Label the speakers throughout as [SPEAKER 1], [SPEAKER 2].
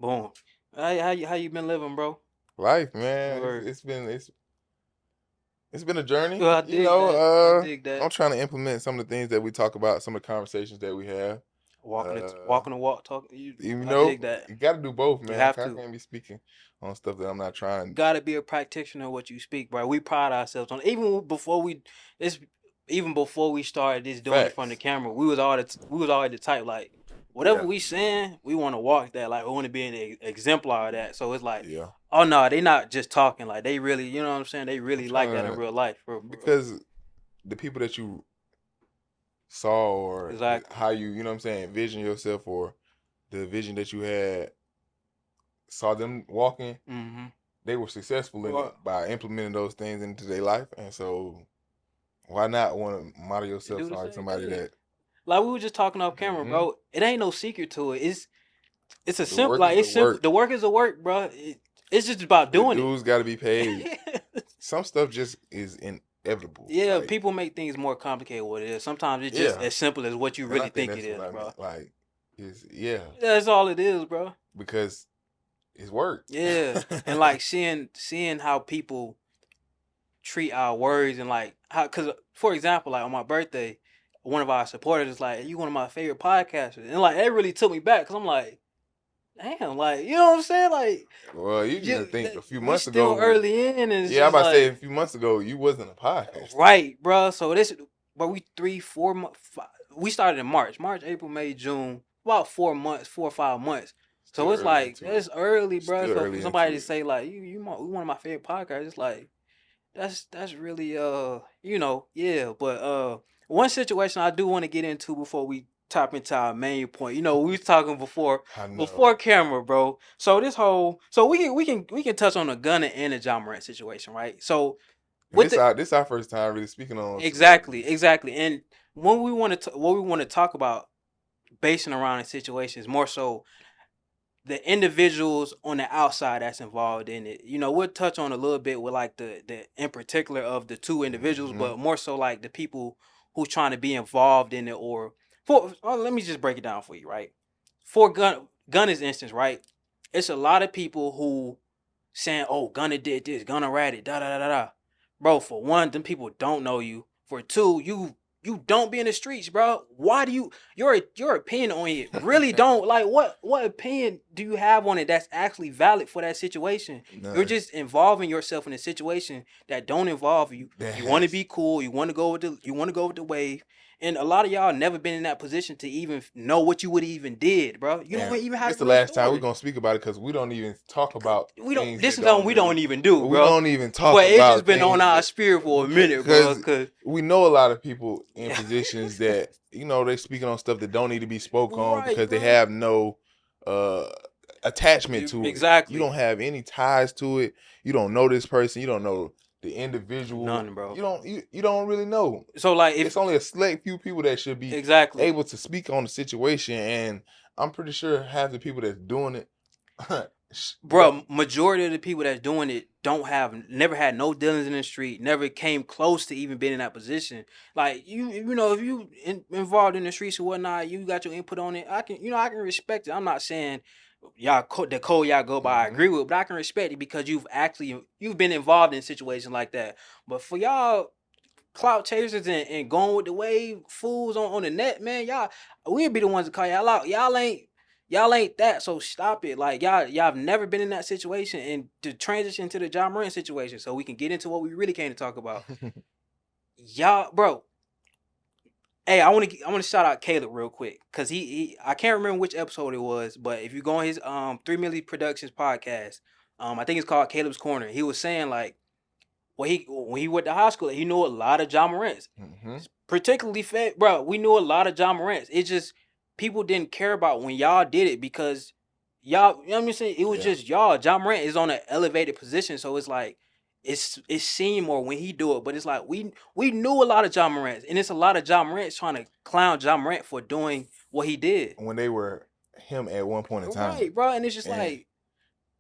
[SPEAKER 1] Boom. Hey, how you been living, bro?
[SPEAKER 2] Life, man.
[SPEAKER 1] Or
[SPEAKER 2] It's been a journey.
[SPEAKER 1] I dig that. I dig
[SPEAKER 2] I'm
[SPEAKER 1] that.
[SPEAKER 2] trying to implement some of the things that we talk about, some of the conversations that we have.
[SPEAKER 1] Walking the walk, talking.
[SPEAKER 2] You
[SPEAKER 1] I
[SPEAKER 2] know,
[SPEAKER 1] dig that.
[SPEAKER 2] you got to do both,
[SPEAKER 1] You
[SPEAKER 2] man.
[SPEAKER 1] have
[SPEAKER 2] 'Cause I
[SPEAKER 1] to.
[SPEAKER 2] can't be speaking on stuff that I'm not trying.
[SPEAKER 1] Gotta be a practitioner of what you speak, bro. We pride ourselves on it's even before we started this doing it from the
[SPEAKER 2] Facts.
[SPEAKER 1] camera. We was already the type like whatever
[SPEAKER 2] Yeah,
[SPEAKER 1] we saying, we want to walk that. Like we want to be an exemplar of that. So it's like,
[SPEAKER 2] yeah.
[SPEAKER 1] oh no, they not just talking. Like they really, you know what I'm saying? They
[SPEAKER 2] I'm
[SPEAKER 1] really like that in
[SPEAKER 2] trying to
[SPEAKER 1] real life, bro.
[SPEAKER 2] because the people that you saw or
[SPEAKER 1] Exactly.
[SPEAKER 2] how you know what I'm saying, envision yourself or the vision that you had, saw them walking,
[SPEAKER 1] Mm-hmm.
[SPEAKER 2] they were successful in
[SPEAKER 1] Well,
[SPEAKER 2] it by implementing those things into their life, and so why not want to model yourself
[SPEAKER 1] do the
[SPEAKER 2] like
[SPEAKER 1] same
[SPEAKER 2] somebody
[SPEAKER 1] thing.
[SPEAKER 2] that
[SPEAKER 1] Like we were just talking off camera,
[SPEAKER 2] hmm
[SPEAKER 1] bro. It ain't no secret to it. It's a
[SPEAKER 2] the
[SPEAKER 1] simple
[SPEAKER 2] work is
[SPEAKER 1] like
[SPEAKER 2] the
[SPEAKER 1] it's simple.
[SPEAKER 2] work.
[SPEAKER 1] The work is the work, bro. It's just about
[SPEAKER 2] The
[SPEAKER 1] doing
[SPEAKER 2] dues got to be paid.
[SPEAKER 1] it.
[SPEAKER 2] Some stuff just is inevitable.
[SPEAKER 1] Yeah,
[SPEAKER 2] Like,
[SPEAKER 1] people make things more complicated what it is. Sometimes it's just
[SPEAKER 2] yeah,
[SPEAKER 1] as simple as what you
[SPEAKER 2] and I
[SPEAKER 1] really
[SPEAKER 2] think
[SPEAKER 1] think it
[SPEAKER 2] that's what
[SPEAKER 1] is,
[SPEAKER 2] I
[SPEAKER 1] bro.
[SPEAKER 2] meant. Like, is yeah,
[SPEAKER 1] That's all it is, bro.
[SPEAKER 2] because it's work.
[SPEAKER 1] Yeah, and like seeing how people treat our words and like how, cause for example, like on my birthday, one of our supporters is like, "You one of my favorite podcasters," and like it really took me back, cause I'm like, damn, like you know what I'm saying, like
[SPEAKER 2] Well, you can think a few
[SPEAKER 1] we
[SPEAKER 2] months
[SPEAKER 1] still
[SPEAKER 2] ago.
[SPEAKER 1] early in, and it's
[SPEAKER 2] Yeah, I
[SPEAKER 1] just
[SPEAKER 2] about to say a
[SPEAKER 1] like
[SPEAKER 2] few months ago you wasn't a podcaster.
[SPEAKER 1] right, bro. So this, but we 3, 4 months. We started in March, April, May, June. About 4 months, 4 or 5 months. So
[SPEAKER 2] Still
[SPEAKER 1] it's
[SPEAKER 2] early
[SPEAKER 1] like
[SPEAKER 2] into it.
[SPEAKER 1] it's early, bro.
[SPEAKER 2] Still
[SPEAKER 1] So for
[SPEAKER 2] early
[SPEAKER 1] somebody
[SPEAKER 2] into
[SPEAKER 1] to
[SPEAKER 2] it.
[SPEAKER 1] say like one of my favorite podcasts, it's like that's really yeah. But one situation I do want to get into before we tap into our main point. We was talking before
[SPEAKER 2] I know.
[SPEAKER 1] before camera, bro. So so we can touch on the Gunna and the Ja Morant situation, right? So
[SPEAKER 2] And
[SPEAKER 1] with the
[SPEAKER 2] this our first time really speaking on
[SPEAKER 1] exactly,
[SPEAKER 2] celebrities.
[SPEAKER 1] exactly. And when we want to what we want to talk about basing around the situations more so the individuals on the outside that's involved in it. We'll touch on a little bit with like the in particular of the two individuals,
[SPEAKER 2] Hmm.
[SPEAKER 1] but more so like the people who trying to be involved in it or for let me just break it down for you, right? For Gunna's instance, right? It's a lot of people who saying, "Oh, Gunna did this, Gunna ratted, da da da da da." Bro, for one, them people don't know you. For two, you don't be in the streets, bro. Why do your opinion on it really don't like what opinion do you have on it that's actually valid for that situation? You're
[SPEAKER 2] None.
[SPEAKER 1] just involving yourself in a situation that don't involve you.
[SPEAKER 2] That
[SPEAKER 1] You want to
[SPEAKER 2] has.
[SPEAKER 1] be cool. You want to go with the wave. And a lot of y'all never been in that position to even know what you would even did, bro. You don't
[SPEAKER 2] And
[SPEAKER 1] even have
[SPEAKER 2] this
[SPEAKER 1] the
[SPEAKER 2] the
[SPEAKER 1] real
[SPEAKER 2] last time we're
[SPEAKER 1] story.
[SPEAKER 2] gonna speak about it because we don't even talk about
[SPEAKER 1] We don't.
[SPEAKER 2] things
[SPEAKER 1] This
[SPEAKER 2] that
[SPEAKER 1] is something
[SPEAKER 2] don't
[SPEAKER 1] we don't
[SPEAKER 2] really.
[SPEAKER 1] even do,
[SPEAKER 2] We
[SPEAKER 1] bro.
[SPEAKER 2] don't even talk
[SPEAKER 1] But it's just
[SPEAKER 2] about
[SPEAKER 1] been on
[SPEAKER 2] things
[SPEAKER 1] our
[SPEAKER 2] that
[SPEAKER 1] spirit for a minute, bro.
[SPEAKER 2] because
[SPEAKER 1] Cause
[SPEAKER 2] we know a lot of people in positions that they speaking on stuff that don't need to be spoke on
[SPEAKER 1] right,
[SPEAKER 2] because they
[SPEAKER 1] bro.
[SPEAKER 2] have no uh attachment to it. You
[SPEAKER 1] Exactly.
[SPEAKER 2] don't have any ties to it. You don't know this person. You don't know the individual.
[SPEAKER 1] None, bro.
[SPEAKER 2] You don't really know.
[SPEAKER 1] So like, if
[SPEAKER 2] It's only a select few people that should be
[SPEAKER 1] exactly,
[SPEAKER 2] able to speak on the situation, and I'm pretty sure half the people that's doing it, don't.
[SPEAKER 1] bro, majority of the people that's doing it don't have never had no dealings in the street, never came close to even being in that position. Like if you involved in the streets or whatnot, you got your input on it. I can respect it. I'm not saying the code y'all go by I
[SPEAKER 2] Hmm.
[SPEAKER 1] agree with, but I can respect it because you've been involved in situations like that. But for y'all clout chasers and going with the wave fools on the net, man, we'll be the ones to call y'all out. Y'all ain't that, so stop it. Like y'all have never been in that situation and to transition to the Ja Morant situation so we can get into what we really came to talk about. Y'all, bro. Hey, I want to shout out Caleb real quick because he I can't remember which episode it was, but if you go on his 3 Milli Productions podcast, I think it's called Caleb's Corner. He was saying like when he went to high school, he knew a lot of Ja Morants,
[SPEAKER 2] Hmm.
[SPEAKER 1] particularly fat, bro. We knew a lot of Ja Morants. It just people didn't care about when y'all did it because y'all. You know what I'm saying? It was
[SPEAKER 2] Yeah.
[SPEAKER 1] just y'all. Ja Morant is on an elevated position, so it's like it's seen more when he do it. But it's like we knew a lot of Ja Morants, and it's a lot of Ja Morants trying to clown Ja Morant for doing what he did.
[SPEAKER 2] When they were him at one point in time,
[SPEAKER 1] Right, bro. And it's just
[SPEAKER 2] and
[SPEAKER 1] like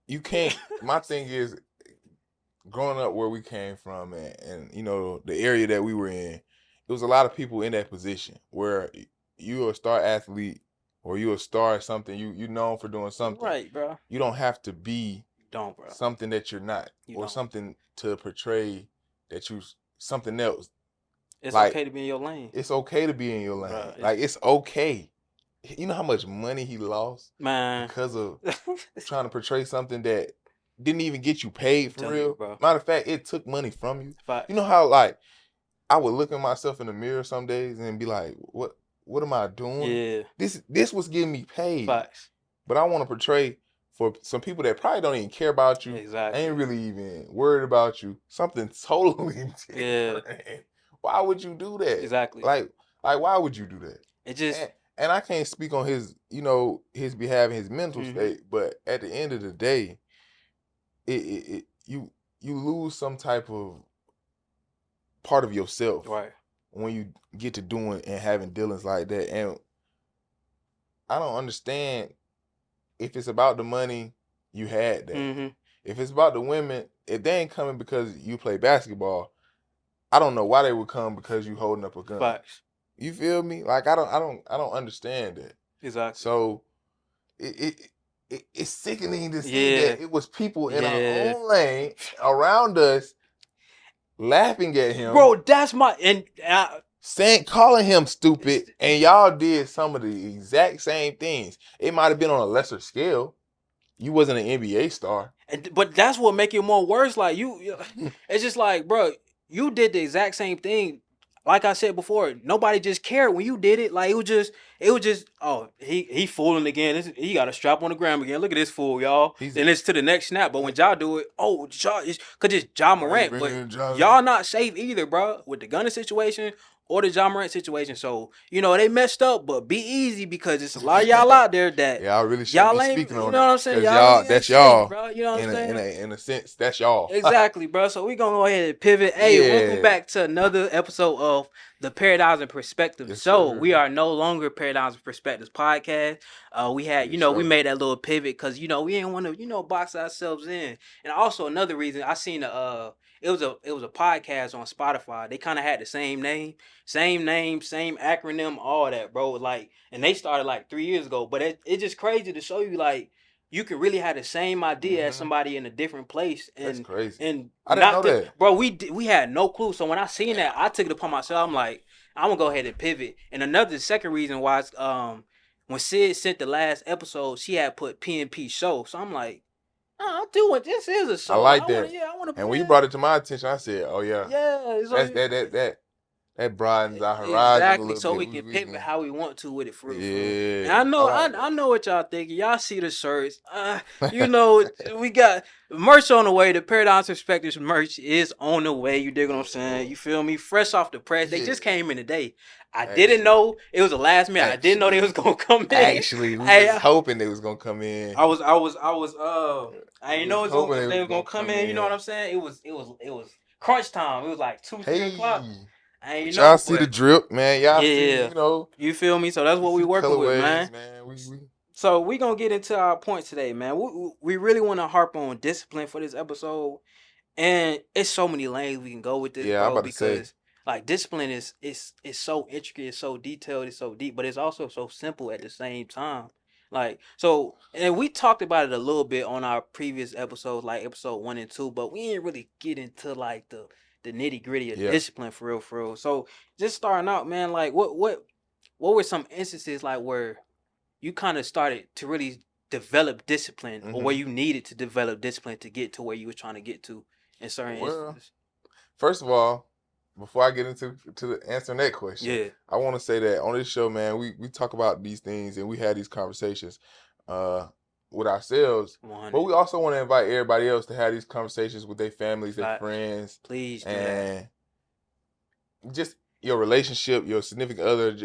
[SPEAKER 2] you can't. My thing is, growing up where we came from, and the area that we were in, it was a lot of people in that position where you are a star athlete. or you a star at something, you known for doing something.
[SPEAKER 1] Right, bro.
[SPEAKER 2] You don't have to be
[SPEAKER 1] Don't, bro.
[SPEAKER 2] something that you're not,
[SPEAKER 1] You
[SPEAKER 2] or
[SPEAKER 1] don't.
[SPEAKER 2] something to portray that you something else.
[SPEAKER 1] It's
[SPEAKER 2] Like,
[SPEAKER 1] okay to be in your lane.
[SPEAKER 2] it's okay to be in your lane.
[SPEAKER 1] Bro,
[SPEAKER 2] Like, it's okay. You know how much money he lost
[SPEAKER 1] man.
[SPEAKER 2] because of trying to portray something that didn't even get you paid for
[SPEAKER 1] Telling
[SPEAKER 2] real.
[SPEAKER 1] you, bro.
[SPEAKER 2] Matter of fact, it took money from you.
[SPEAKER 1] Facts.
[SPEAKER 2] You know how, like, I would look at myself in the mirror some days and be like, what am I doing?
[SPEAKER 1] Yeah.
[SPEAKER 2] This was getting me paid.
[SPEAKER 1] Facts.
[SPEAKER 2] But I want to portray for some people that probably don't even care about you,
[SPEAKER 1] Exactly.
[SPEAKER 2] ain't really even worried about you, something totally different.
[SPEAKER 1] Yeah.
[SPEAKER 2] Why would you do that?
[SPEAKER 1] Exactly.
[SPEAKER 2] Like why would you do that?
[SPEAKER 1] It just
[SPEAKER 2] And I can't speak on his, his behalf and his mental
[SPEAKER 1] Mhm.
[SPEAKER 2] state, but at the end of the day, you lose some type of part of yourself
[SPEAKER 1] right.
[SPEAKER 2] when you get to doing and having dealings like that. And I don't understand, if it's about the money, you had that.
[SPEAKER 1] Mm-hmm.
[SPEAKER 2] If it's about the women, if they ain't coming because you play basketball, I don't know why they would come because you holding up a gun.
[SPEAKER 1] Facts.
[SPEAKER 2] You feel me? Like, I don't understand that.
[SPEAKER 1] Exactly.
[SPEAKER 2] So it's sickening to see
[SPEAKER 1] Yeah.
[SPEAKER 2] that it was people in our
[SPEAKER 1] Yeah.
[SPEAKER 2] own lane around us laughing at him,
[SPEAKER 1] Bro, that's my
[SPEAKER 2] calling him stupid, and y'all did some of the exact same things. It might have been on a lesser scale. You wasn't an NBA star.
[SPEAKER 1] But that's what make it more worse. Like you it's just like, bro, you did the exact same thing. Like I said before, nobody just cared when you did it. Like it was just, oh, he fooling again. He got a strap on the ground again. Look at this fool, y'all. Then it's to the next snap. But when Ja do it, oh, Ja, cause it's Ja Morant. But y'all not safe either, bro. With the Gunna situation or the Ja Morant situation. So, they messed up, but be easy, because it's a lot of y'all out there that
[SPEAKER 2] y'all really shouldn't be speaking on it.
[SPEAKER 1] You know what I'm saying?
[SPEAKER 2] Y'all,
[SPEAKER 1] Really
[SPEAKER 2] that's
[SPEAKER 1] safe,
[SPEAKER 2] y'all,
[SPEAKER 1] bro. You know what I'm saying?
[SPEAKER 2] In a sense, that's y'all.
[SPEAKER 1] Exactly, bro. So we gonna go ahead and pivot. Hey, welcome back to another episode of the Paradigms and Perspectives.
[SPEAKER 2] Yes,
[SPEAKER 1] so
[SPEAKER 2] sir.
[SPEAKER 1] We are no longer Paradigms and Perspectives podcast. We had, we made that little pivot because we didn't want to, box ourselves in. And also another reason, I seen it was a podcast on Spotify. They kind of had the same name, same acronym, all that, bro. Like, and they started like 3 years ago. But it's just crazy to show you, like, you could really have the same idea as somebody in a different place. And
[SPEAKER 2] that's crazy.
[SPEAKER 1] And
[SPEAKER 2] I didn't know that,
[SPEAKER 1] bro. We had no clue. So when I seen that, I took it upon myself. I'm like, I'm gonna go ahead and pivot. And second reason why is when Sid sent the last episode, she had put PNP show. So I'm like, I'm doing this is a show.
[SPEAKER 2] I like that.
[SPEAKER 1] I want to.
[SPEAKER 2] And when you brought it to my attention, I said, oh yeah, that broadens our horizon a little
[SPEAKER 1] so
[SPEAKER 2] bit.
[SPEAKER 1] we can pivot how we want to with it. For
[SPEAKER 2] yeah.
[SPEAKER 1] And I know what y'all thinking. Y'all see the shirts. We got merch on the way. The Paradigm Perspectives merch is on the way. You dig what I'm saying? You feel me? Fresh off the press. They just came in today. I didn't know it was the last minute. I didn't know they was gonna come in.
[SPEAKER 2] Actually, we was hoping they was gonna come in.
[SPEAKER 1] I didn't know they was gonna come in. You know what I'm saying? It was crunch time. It was like 2-3 o'clock.
[SPEAKER 2] Y'all see the drip, man. Y'all see,
[SPEAKER 1] you feel me? So that's what we working with, man.
[SPEAKER 2] We
[SPEAKER 1] So we gonna get into our points today, man. We really want to harp on discipline for this episode, and it's so many lanes we can go with this, bro. Because like discipline is so intricate, it's so detailed, it's so deep, but it's also so simple at the same time. Like, so, and we talked about it a little bit on our previous episodes, like episode 1 and 2, but we didn't really get into like the nitty gritty of discipline for real. So just starting out, man, like what were some instances like where you kind of started to really develop discipline, or where you needed to develop discipline to get to where you were trying to get to in certain instances?
[SPEAKER 2] First of all, before I get into answering that question, I want to say that on this show, man, we talk about these things and we have these conversations with ourselves, 100. But we also want to invite everybody else to have these conversations with their families, their friends.
[SPEAKER 1] Please do
[SPEAKER 2] and just your relationship, your significant other,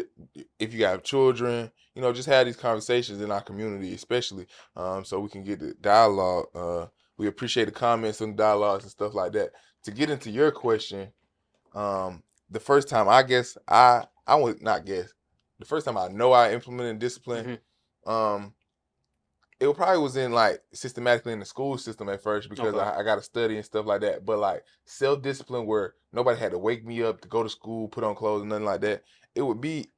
[SPEAKER 2] if you have children, just have these conversations in our community, especially, so we can get the dialogue. We appreciate the comments and dialogues and stuff like that. To get into your question, the first time I would not guess, the first time I know I implemented discipline, it probably was in like systematically in the school system at first, because I got to study and stuff like that. But like self-discipline where nobody had to wake me up to go to school, put on clothes and nothing like that. It would be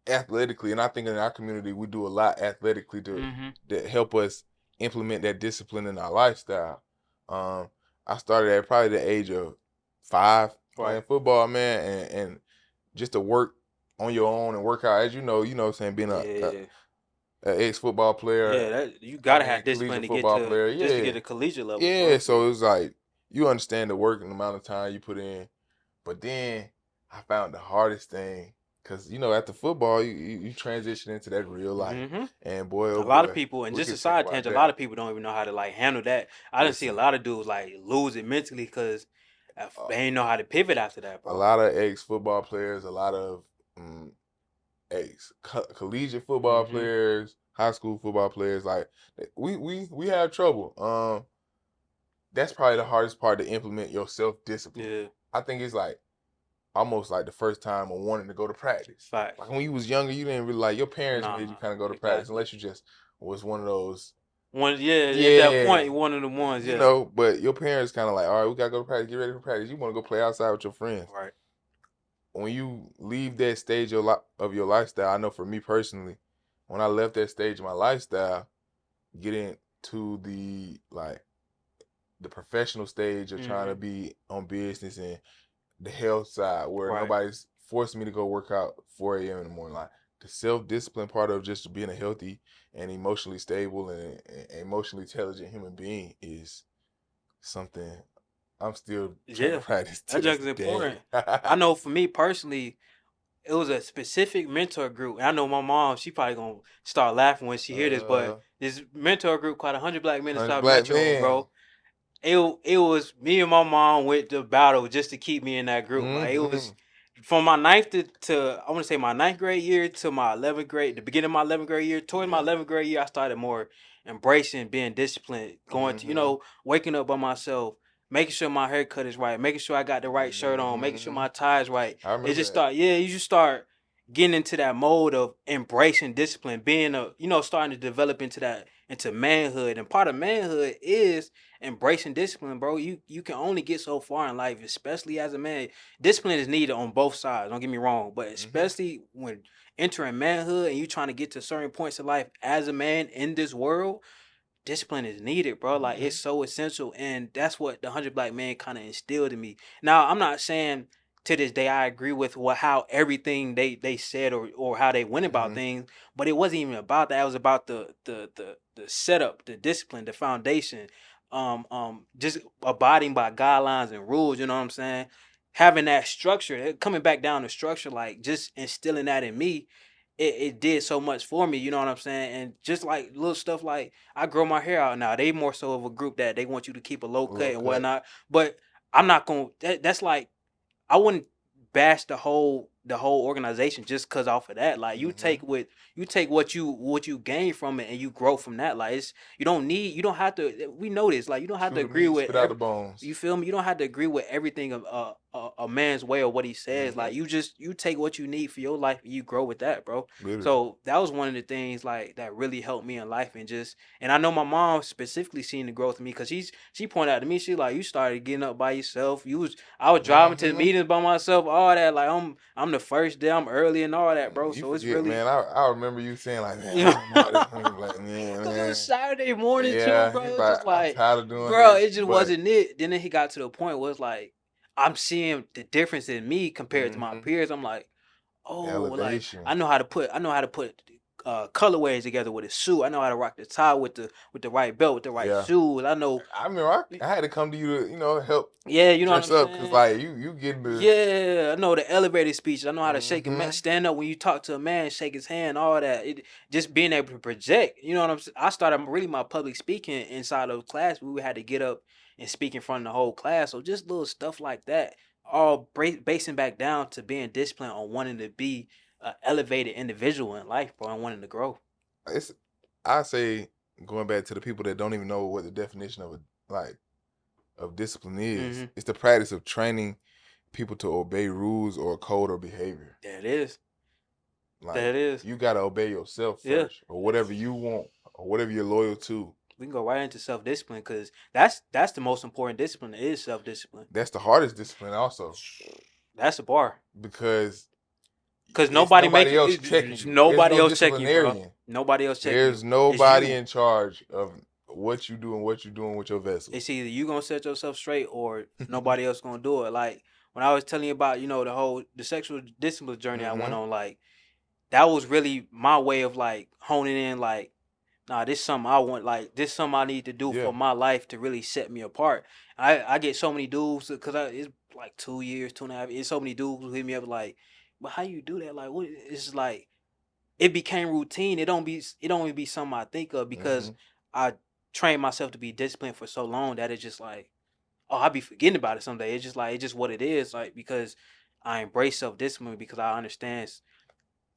[SPEAKER 2] athletically, and I think in our community we do a lot athletically
[SPEAKER 1] Mm-hmm.
[SPEAKER 2] to help us implement that discipline in our lifestyle. Um, I started at probably the age of 5
[SPEAKER 1] Right.
[SPEAKER 2] playing football, man, and just to work on your own and work out, as what I'm saying, being
[SPEAKER 1] Yeah.
[SPEAKER 2] a ex football
[SPEAKER 1] Yeah.
[SPEAKER 2] player,
[SPEAKER 1] That you
[SPEAKER 2] I
[SPEAKER 1] gotta
[SPEAKER 2] mean
[SPEAKER 1] have discipline
[SPEAKER 2] collegiate
[SPEAKER 1] to get
[SPEAKER 2] football
[SPEAKER 1] to
[SPEAKER 2] player,
[SPEAKER 1] just to
[SPEAKER 2] yeah,
[SPEAKER 1] get a collegiate level for
[SPEAKER 2] yeah.
[SPEAKER 1] real. For
[SPEAKER 2] So
[SPEAKER 1] real.
[SPEAKER 2] it's like you understand the work and the amount of time you put in, but then I found the hardest thing because after football you transition into that real life,
[SPEAKER 1] Mm-hmm.
[SPEAKER 2] and boy oh
[SPEAKER 1] A lot of
[SPEAKER 2] boy,
[SPEAKER 1] people, and
[SPEAKER 2] we
[SPEAKER 1] just
[SPEAKER 2] can
[SPEAKER 1] a
[SPEAKER 2] talk
[SPEAKER 1] side
[SPEAKER 2] about
[SPEAKER 1] tangent, a
[SPEAKER 2] that.
[SPEAKER 1] lot of people don't even know how to like handle that. I didn't see a
[SPEAKER 2] Listen,
[SPEAKER 1] lot of dudes like lose it mentally because
[SPEAKER 2] uh,
[SPEAKER 1] they ain't know how to pivot after that,
[SPEAKER 2] a
[SPEAKER 1] bro.
[SPEAKER 2] lot of ex football players, a lot of um, ex collegiate football
[SPEAKER 1] Mm-hmm.
[SPEAKER 2] players, high school football players, like we have trouble. That's probably the hardest part to implement your self discipline.
[SPEAKER 1] Yeah.
[SPEAKER 2] I think it's like almost like the first time of wanting to go to practice.
[SPEAKER 1] Facts.
[SPEAKER 2] Like when you was younger, you didn't really like your parents made you
[SPEAKER 1] Nah.
[SPEAKER 2] kind of go to practice
[SPEAKER 1] Exactly.
[SPEAKER 2] unless you just was one of those.
[SPEAKER 1] One. Yeah. At that
[SPEAKER 2] Yeah,
[SPEAKER 1] point, one of the ones. Yeah.
[SPEAKER 2] but your parents kind of like, all right, we gotta go to practice, get ready for practice. You want to go play outside with your friends.
[SPEAKER 1] Right.
[SPEAKER 2] When you leave that stage of your lifestyle, I know for me personally, when I left that stage of my lifestyle, getting to the professional stage of trying to
[SPEAKER 1] Mm-hmm.
[SPEAKER 2] be on business and the health side where
[SPEAKER 1] Right.
[SPEAKER 2] nobody's forcing me to go work out 4 a.m. in the morning. Like the self discipline part of just being a healthy and emotionally stable and emotionally intelligent human being is something I'm still trying to
[SPEAKER 1] Yeah.
[SPEAKER 2] practice to
[SPEAKER 1] That
[SPEAKER 2] this
[SPEAKER 1] junk is
[SPEAKER 2] day.
[SPEAKER 1] important. I know for me personally, it was a specific mentor group. And I know my mom, she probably gonna start laughing when she hear this, but
[SPEAKER 2] 100
[SPEAKER 1] this mentor group called 100 Black Men in South
[SPEAKER 2] black
[SPEAKER 1] Metro,
[SPEAKER 2] men.
[SPEAKER 1] bro. It was me and my mom went to battle just to keep me in that group. Like it was
[SPEAKER 2] Mm-hmm.
[SPEAKER 1] from my ninth to I want to say my ninth grade year to my 11th grade, the beginning of my 11th grade year. Towards my
[SPEAKER 2] Yeah.
[SPEAKER 1] 11th grade year, I started more embracing being disciplined, going to
[SPEAKER 2] Mm-hmm.
[SPEAKER 1] waking up by myself, making sure my haircut is right, making sure I got the right shirt on, making sure
[SPEAKER 2] Mm-hmm.
[SPEAKER 1] my tie is right.
[SPEAKER 2] I
[SPEAKER 1] It
[SPEAKER 2] remember
[SPEAKER 1] just
[SPEAKER 2] that.
[SPEAKER 1] start yeah, you just start getting into that mode of embracing discipline, being a starting to develop into manhood, and part of manhood is embracing discipline, bro. You can only get so far in life, especially as a man. Discipline is needed on both sides. Don't get me wrong, but
[SPEAKER 2] Mm-hmm.
[SPEAKER 1] especially when entering manhood and you trying to get to certain points in life as a man in this world, discipline is needed, bro. Like
[SPEAKER 2] Mm-hmm.
[SPEAKER 1] it's so essential, and that's what the 100 Black Men kind of instilled in me. Now, I'm not saying to this day I agree with how everything they said or how they went about
[SPEAKER 2] Mm-hmm.
[SPEAKER 1] things, but it wasn't even about that. It was about the setup, the discipline, the foundation, just abiding by guidelines and rules. You know what I'm saying? Having that structure, coming back down to structure, like just instilling that in me, it did so much for me, you know what I'm saying? And just like little stuff like I grow my hair out now. They more so of a group that they want you to keep a low cut
[SPEAKER 2] Low
[SPEAKER 1] and
[SPEAKER 2] cut.
[SPEAKER 1] whatnot. But I'm not gonna that's like I wouldn't bash the whole organization just cause off of that. Like
[SPEAKER 2] Mm-hmm.
[SPEAKER 1] you take what you gain from it and you grow from that. Like it's you don't have to we know this. Like you don't have to
[SPEAKER 2] Chew the
[SPEAKER 1] agree
[SPEAKER 2] meat,
[SPEAKER 1] with
[SPEAKER 2] spit out the
[SPEAKER 1] every
[SPEAKER 2] bones.
[SPEAKER 1] you feel me? You don't have to agree with everything of a man's way or what he says.
[SPEAKER 2] Mm-hmm.
[SPEAKER 1] Like you take what you need for your life and you grow with that, bro.
[SPEAKER 2] Literally.
[SPEAKER 1] So that was one of the things like that really helped me in life and I know my mom specifically seen the growth in me because she pointed out to me, she like you started getting up by yourself. I was driving to the
[SPEAKER 2] Mm-hmm.
[SPEAKER 1] meetings by myself, all that. Like I'm the first day, I'm early and all that, bro.
[SPEAKER 2] You
[SPEAKER 1] So it's
[SPEAKER 2] forget,
[SPEAKER 1] really
[SPEAKER 2] man. I remember you saying like, man,
[SPEAKER 1] you
[SPEAKER 2] I
[SPEAKER 1] know,
[SPEAKER 2] don't know how this honey black man,
[SPEAKER 1] cause it was
[SPEAKER 2] man.
[SPEAKER 1] Saturday morning too,
[SPEAKER 2] Yeah,
[SPEAKER 1] bro.
[SPEAKER 2] he's
[SPEAKER 1] It was
[SPEAKER 2] like,
[SPEAKER 1] just
[SPEAKER 2] I'm
[SPEAKER 1] like,
[SPEAKER 2] tired of doing
[SPEAKER 1] bro,
[SPEAKER 2] this,
[SPEAKER 1] it just
[SPEAKER 2] but
[SPEAKER 1] wasn't it. Then he got to the point where it's like I'm seeing the difference in me compared to my
[SPEAKER 2] mm-hmm.
[SPEAKER 1] peers. I'm like, oh, like
[SPEAKER 2] Elevation.
[SPEAKER 1] I know how to put colorways together with a suit. I know how to rock the tie with the right belt, with the right
[SPEAKER 2] Yeah.
[SPEAKER 1] shoes. I know,
[SPEAKER 2] I remember I had to come to you to, help
[SPEAKER 1] yeah, you know what
[SPEAKER 2] dress
[SPEAKER 1] I'm
[SPEAKER 2] up because
[SPEAKER 1] saying.
[SPEAKER 2] like you getting the
[SPEAKER 1] Yeah, I know the elevator speech. I know how to shake a man,
[SPEAKER 2] mm-hmm.
[SPEAKER 1] stand up when you talk to a man, shake his hand, all that. Just being able to project. You know what I'm saying? I started really my public speaking inside of class. We had to get up and speak in front of the whole class. So just little stuff like that, all basing back down to being disciplined on wanting to be an elevated individual in life, bro, and wanting to grow.
[SPEAKER 2] It's I say going back to the people that don't even know what the definition of of discipline is.
[SPEAKER 1] Mm-hmm.
[SPEAKER 2] It's the practice of training people to obey rules or a code or behavior.
[SPEAKER 1] There it is. There
[SPEAKER 2] Like
[SPEAKER 1] it is.
[SPEAKER 2] you gotta obey yourself
[SPEAKER 1] Yeah.
[SPEAKER 2] first, or whatever you want, or whatever you're loyal to.
[SPEAKER 1] We can go right into self discipline because that's the most important discipline is self discipline.
[SPEAKER 2] That's the hardest discipline, also,
[SPEAKER 1] That's the bar.
[SPEAKER 2] because
[SPEAKER 1] Cause
[SPEAKER 2] It's
[SPEAKER 1] nobody
[SPEAKER 2] nobody
[SPEAKER 1] making
[SPEAKER 2] else checking you. There's
[SPEAKER 1] nobody
[SPEAKER 2] no
[SPEAKER 1] else checking you, bro.
[SPEAKER 2] disciplinarian.
[SPEAKER 1] Nobody else checking
[SPEAKER 2] There's
[SPEAKER 1] you. It's
[SPEAKER 2] nobody
[SPEAKER 1] you.
[SPEAKER 2] in charge of what you do and what you're doing with your vessel.
[SPEAKER 1] It's either you gonna set yourself straight or nobody else gonna do it. Like when I was telling you about, the sexual discipline journey I went on, like that was really my way of like honing in, like, nah, this something I want, like this something I need to do
[SPEAKER 2] Yeah.
[SPEAKER 1] for my life to really set me apart. I get so many dudes because it's like 2 years, 2.5. It's so many dudes who hit me up like, but how you do that? Like, what? It's like it became routine. It don't even be something I think of because I trained myself to be disciplined for so long that it's just like, oh, I be forgetting about it someday. It's just like it's just what it is. Like because I embrace self discipline because I understand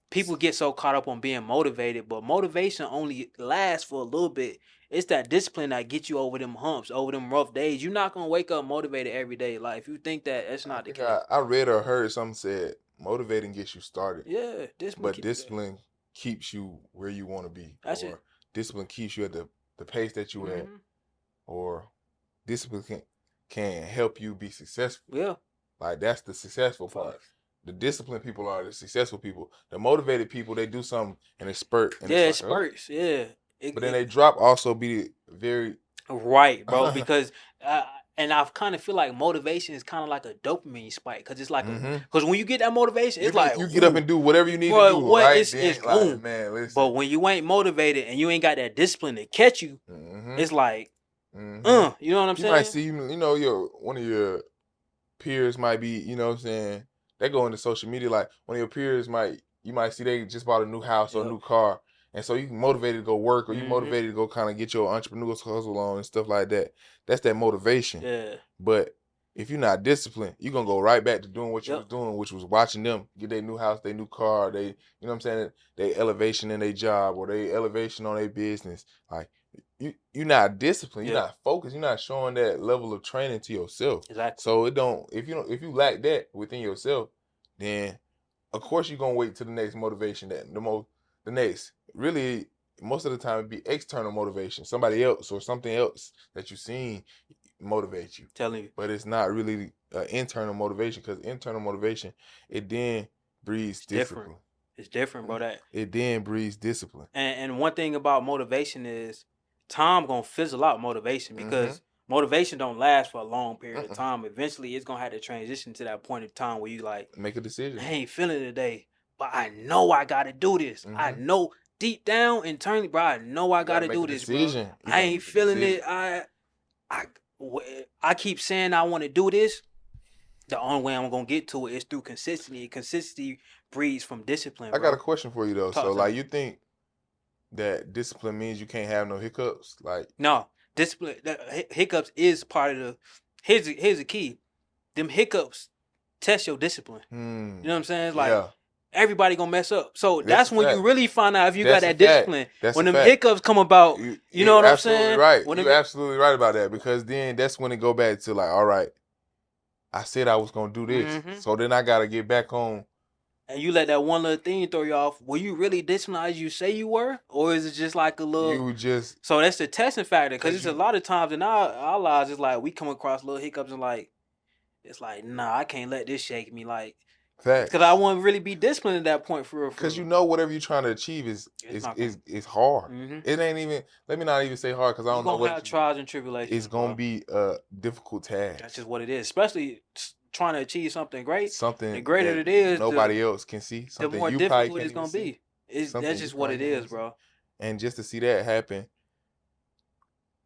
[SPEAKER 1] people get so caught up on being motivated, but motivation only lasts for a little bit. It's that discipline that gets you over them humps, over them rough days. You're not gonna wake up motivated every day. Like if you think that, that's
[SPEAKER 2] I
[SPEAKER 1] not the
[SPEAKER 2] think
[SPEAKER 1] case.
[SPEAKER 2] I read or heard something said motivating gets you started,
[SPEAKER 1] Yeah, discipline
[SPEAKER 2] but
[SPEAKER 1] keep you there.
[SPEAKER 2] discipline keeps you where you want to be,
[SPEAKER 1] That's it.
[SPEAKER 2] or discipline keeps you at the pace that you at, or discipline can help you be successful.
[SPEAKER 1] Yeah.
[SPEAKER 2] Like that's the successful part.
[SPEAKER 1] Facts.
[SPEAKER 2] The disciplined people are the successful people. The motivated people, they do something and they spurt and
[SPEAKER 1] Yeah, it
[SPEAKER 2] it's like, oh.
[SPEAKER 1] spurts. Yeah.
[SPEAKER 2] But then they drop also be very
[SPEAKER 1] Right, bro. Because and I kind of feel like motivation is kind of like a dopamine spike because it's like because when you get that motivation, it's like,
[SPEAKER 2] you get up
[SPEAKER 1] ooh,
[SPEAKER 2] and do whatever you need to
[SPEAKER 1] bro,
[SPEAKER 2] do,
[SPEAKER 1] what
[SPEAKER 2] right?
[SPEAKER 1] it's
[SPEAKER 2] Then like,
[SPEAKER 1] boom.
[SPEAKER 2] man, listen.
[SPEAKER 1] But when you ain't motivated and you ain't got that discipline to catch you, it's like, you know what I'm
[SPEAKER 2] You might
[SPEAKER 1] saying?
[SPEAKER 2] see, your one of your peers might be, what I'm saying, they go into social media, like one of your peers you might see they just bought a new house or a new car. And so you motivated to go work or you motivated to go kind of get your entrepreneur's hustle on and stuff like that. That's that motivation.
[SPEAKER 1] Yeah.
[SPEAKER 2] But if you're not disciplined, you're going to go right back to doing what you was doing, which was watching them get their new house, their new car, they, you know what I'm saying, they elevation in their job or they elevation on their business. Like, you're not disciplined, you're not focused, you're not showing that level of training to yourself.
[SPEAKER 1] Exactly.
[SPEAKER 2] So if you lack that within yourself, then of course you're gonna wait to the next motivation, that the next really most of the time it'd be external motivation, somebody else or something else that you seen motivate you.
[SPEAKER 1] Telling you.
[SPEAKER 2] But it's not really internal motivation, because internal motivation, it then breeds discipline.
[SPEAKER 1] It's different, bro. That
[SPEAKER 2] it then breeds discipline.
[SPEAKER 1] And one thing about motivation is time gonna fizzle out motivation because motivation don't last for a long period of time. Eventually, it's gonna have to transition to that point of time where you like
[SPEAKER 2] make a decision.
[SPEAKER 1] I ain't feeling it today, but I know I gotta do this. I know deep down internally, bro. I know I gotta do this, bro. I ain't feeling it. I keep saying I want to do this. The only way I'm gonna get to it is through consistency. Consistency breeds from discipline. Bro.
[SPEAKER 2] I got a question for you though. So like, you think that discipline means you can't have no hiccups? Like,
[SPEAKER 1] no, discipline. Hiccups is part of the. Here's the key. Them hiccups test your discipline. You know what I'm saying? It's like everybody gonna mess up. So that's when you really find out if you got that discipline. When them hiccups come about, you know what I'm saying?
[SPEAKER 2] Right. You're absolutely right about that, because then that's when it go back to like, all right, I said I was gonna do this, so then I gotta get back on.
[SPEAKER 1] And you let that one little thing throw you off. Were you really disciplined as you say you were, or is it just like a little? So that's the testing factor, because it's a lot of times in our lives, it's like we come across little hiccups and like, it's like, nah, I can't let this shake me, like, because I won't really be disciplined at that point for real.
[SPEAKER 2] Because whatever you're trying to achieve is hard. It ain't even. Let me not even say hard, because I don't know what.
[SPEAKER 1] Have trials and tribulations.
[SPEAKER 2] It's gonna be a difficult task.
[SPEAKER 1] That's just what it is, especially trying to achieve something great.
[SPEAKER 2] Something
[SPEAKER 1] the greater it is,
[SPEAKER 2] nobody else can see. Something
[SPEAKER 1] the more
[SPEAKER 2] you
[SPEAKER 1] difficult it's gonna be. That's just what it is,
[SPEAKER 2] see.
[SPEAKER 1] bro.
[SPEAKER 2] And just to see that happen,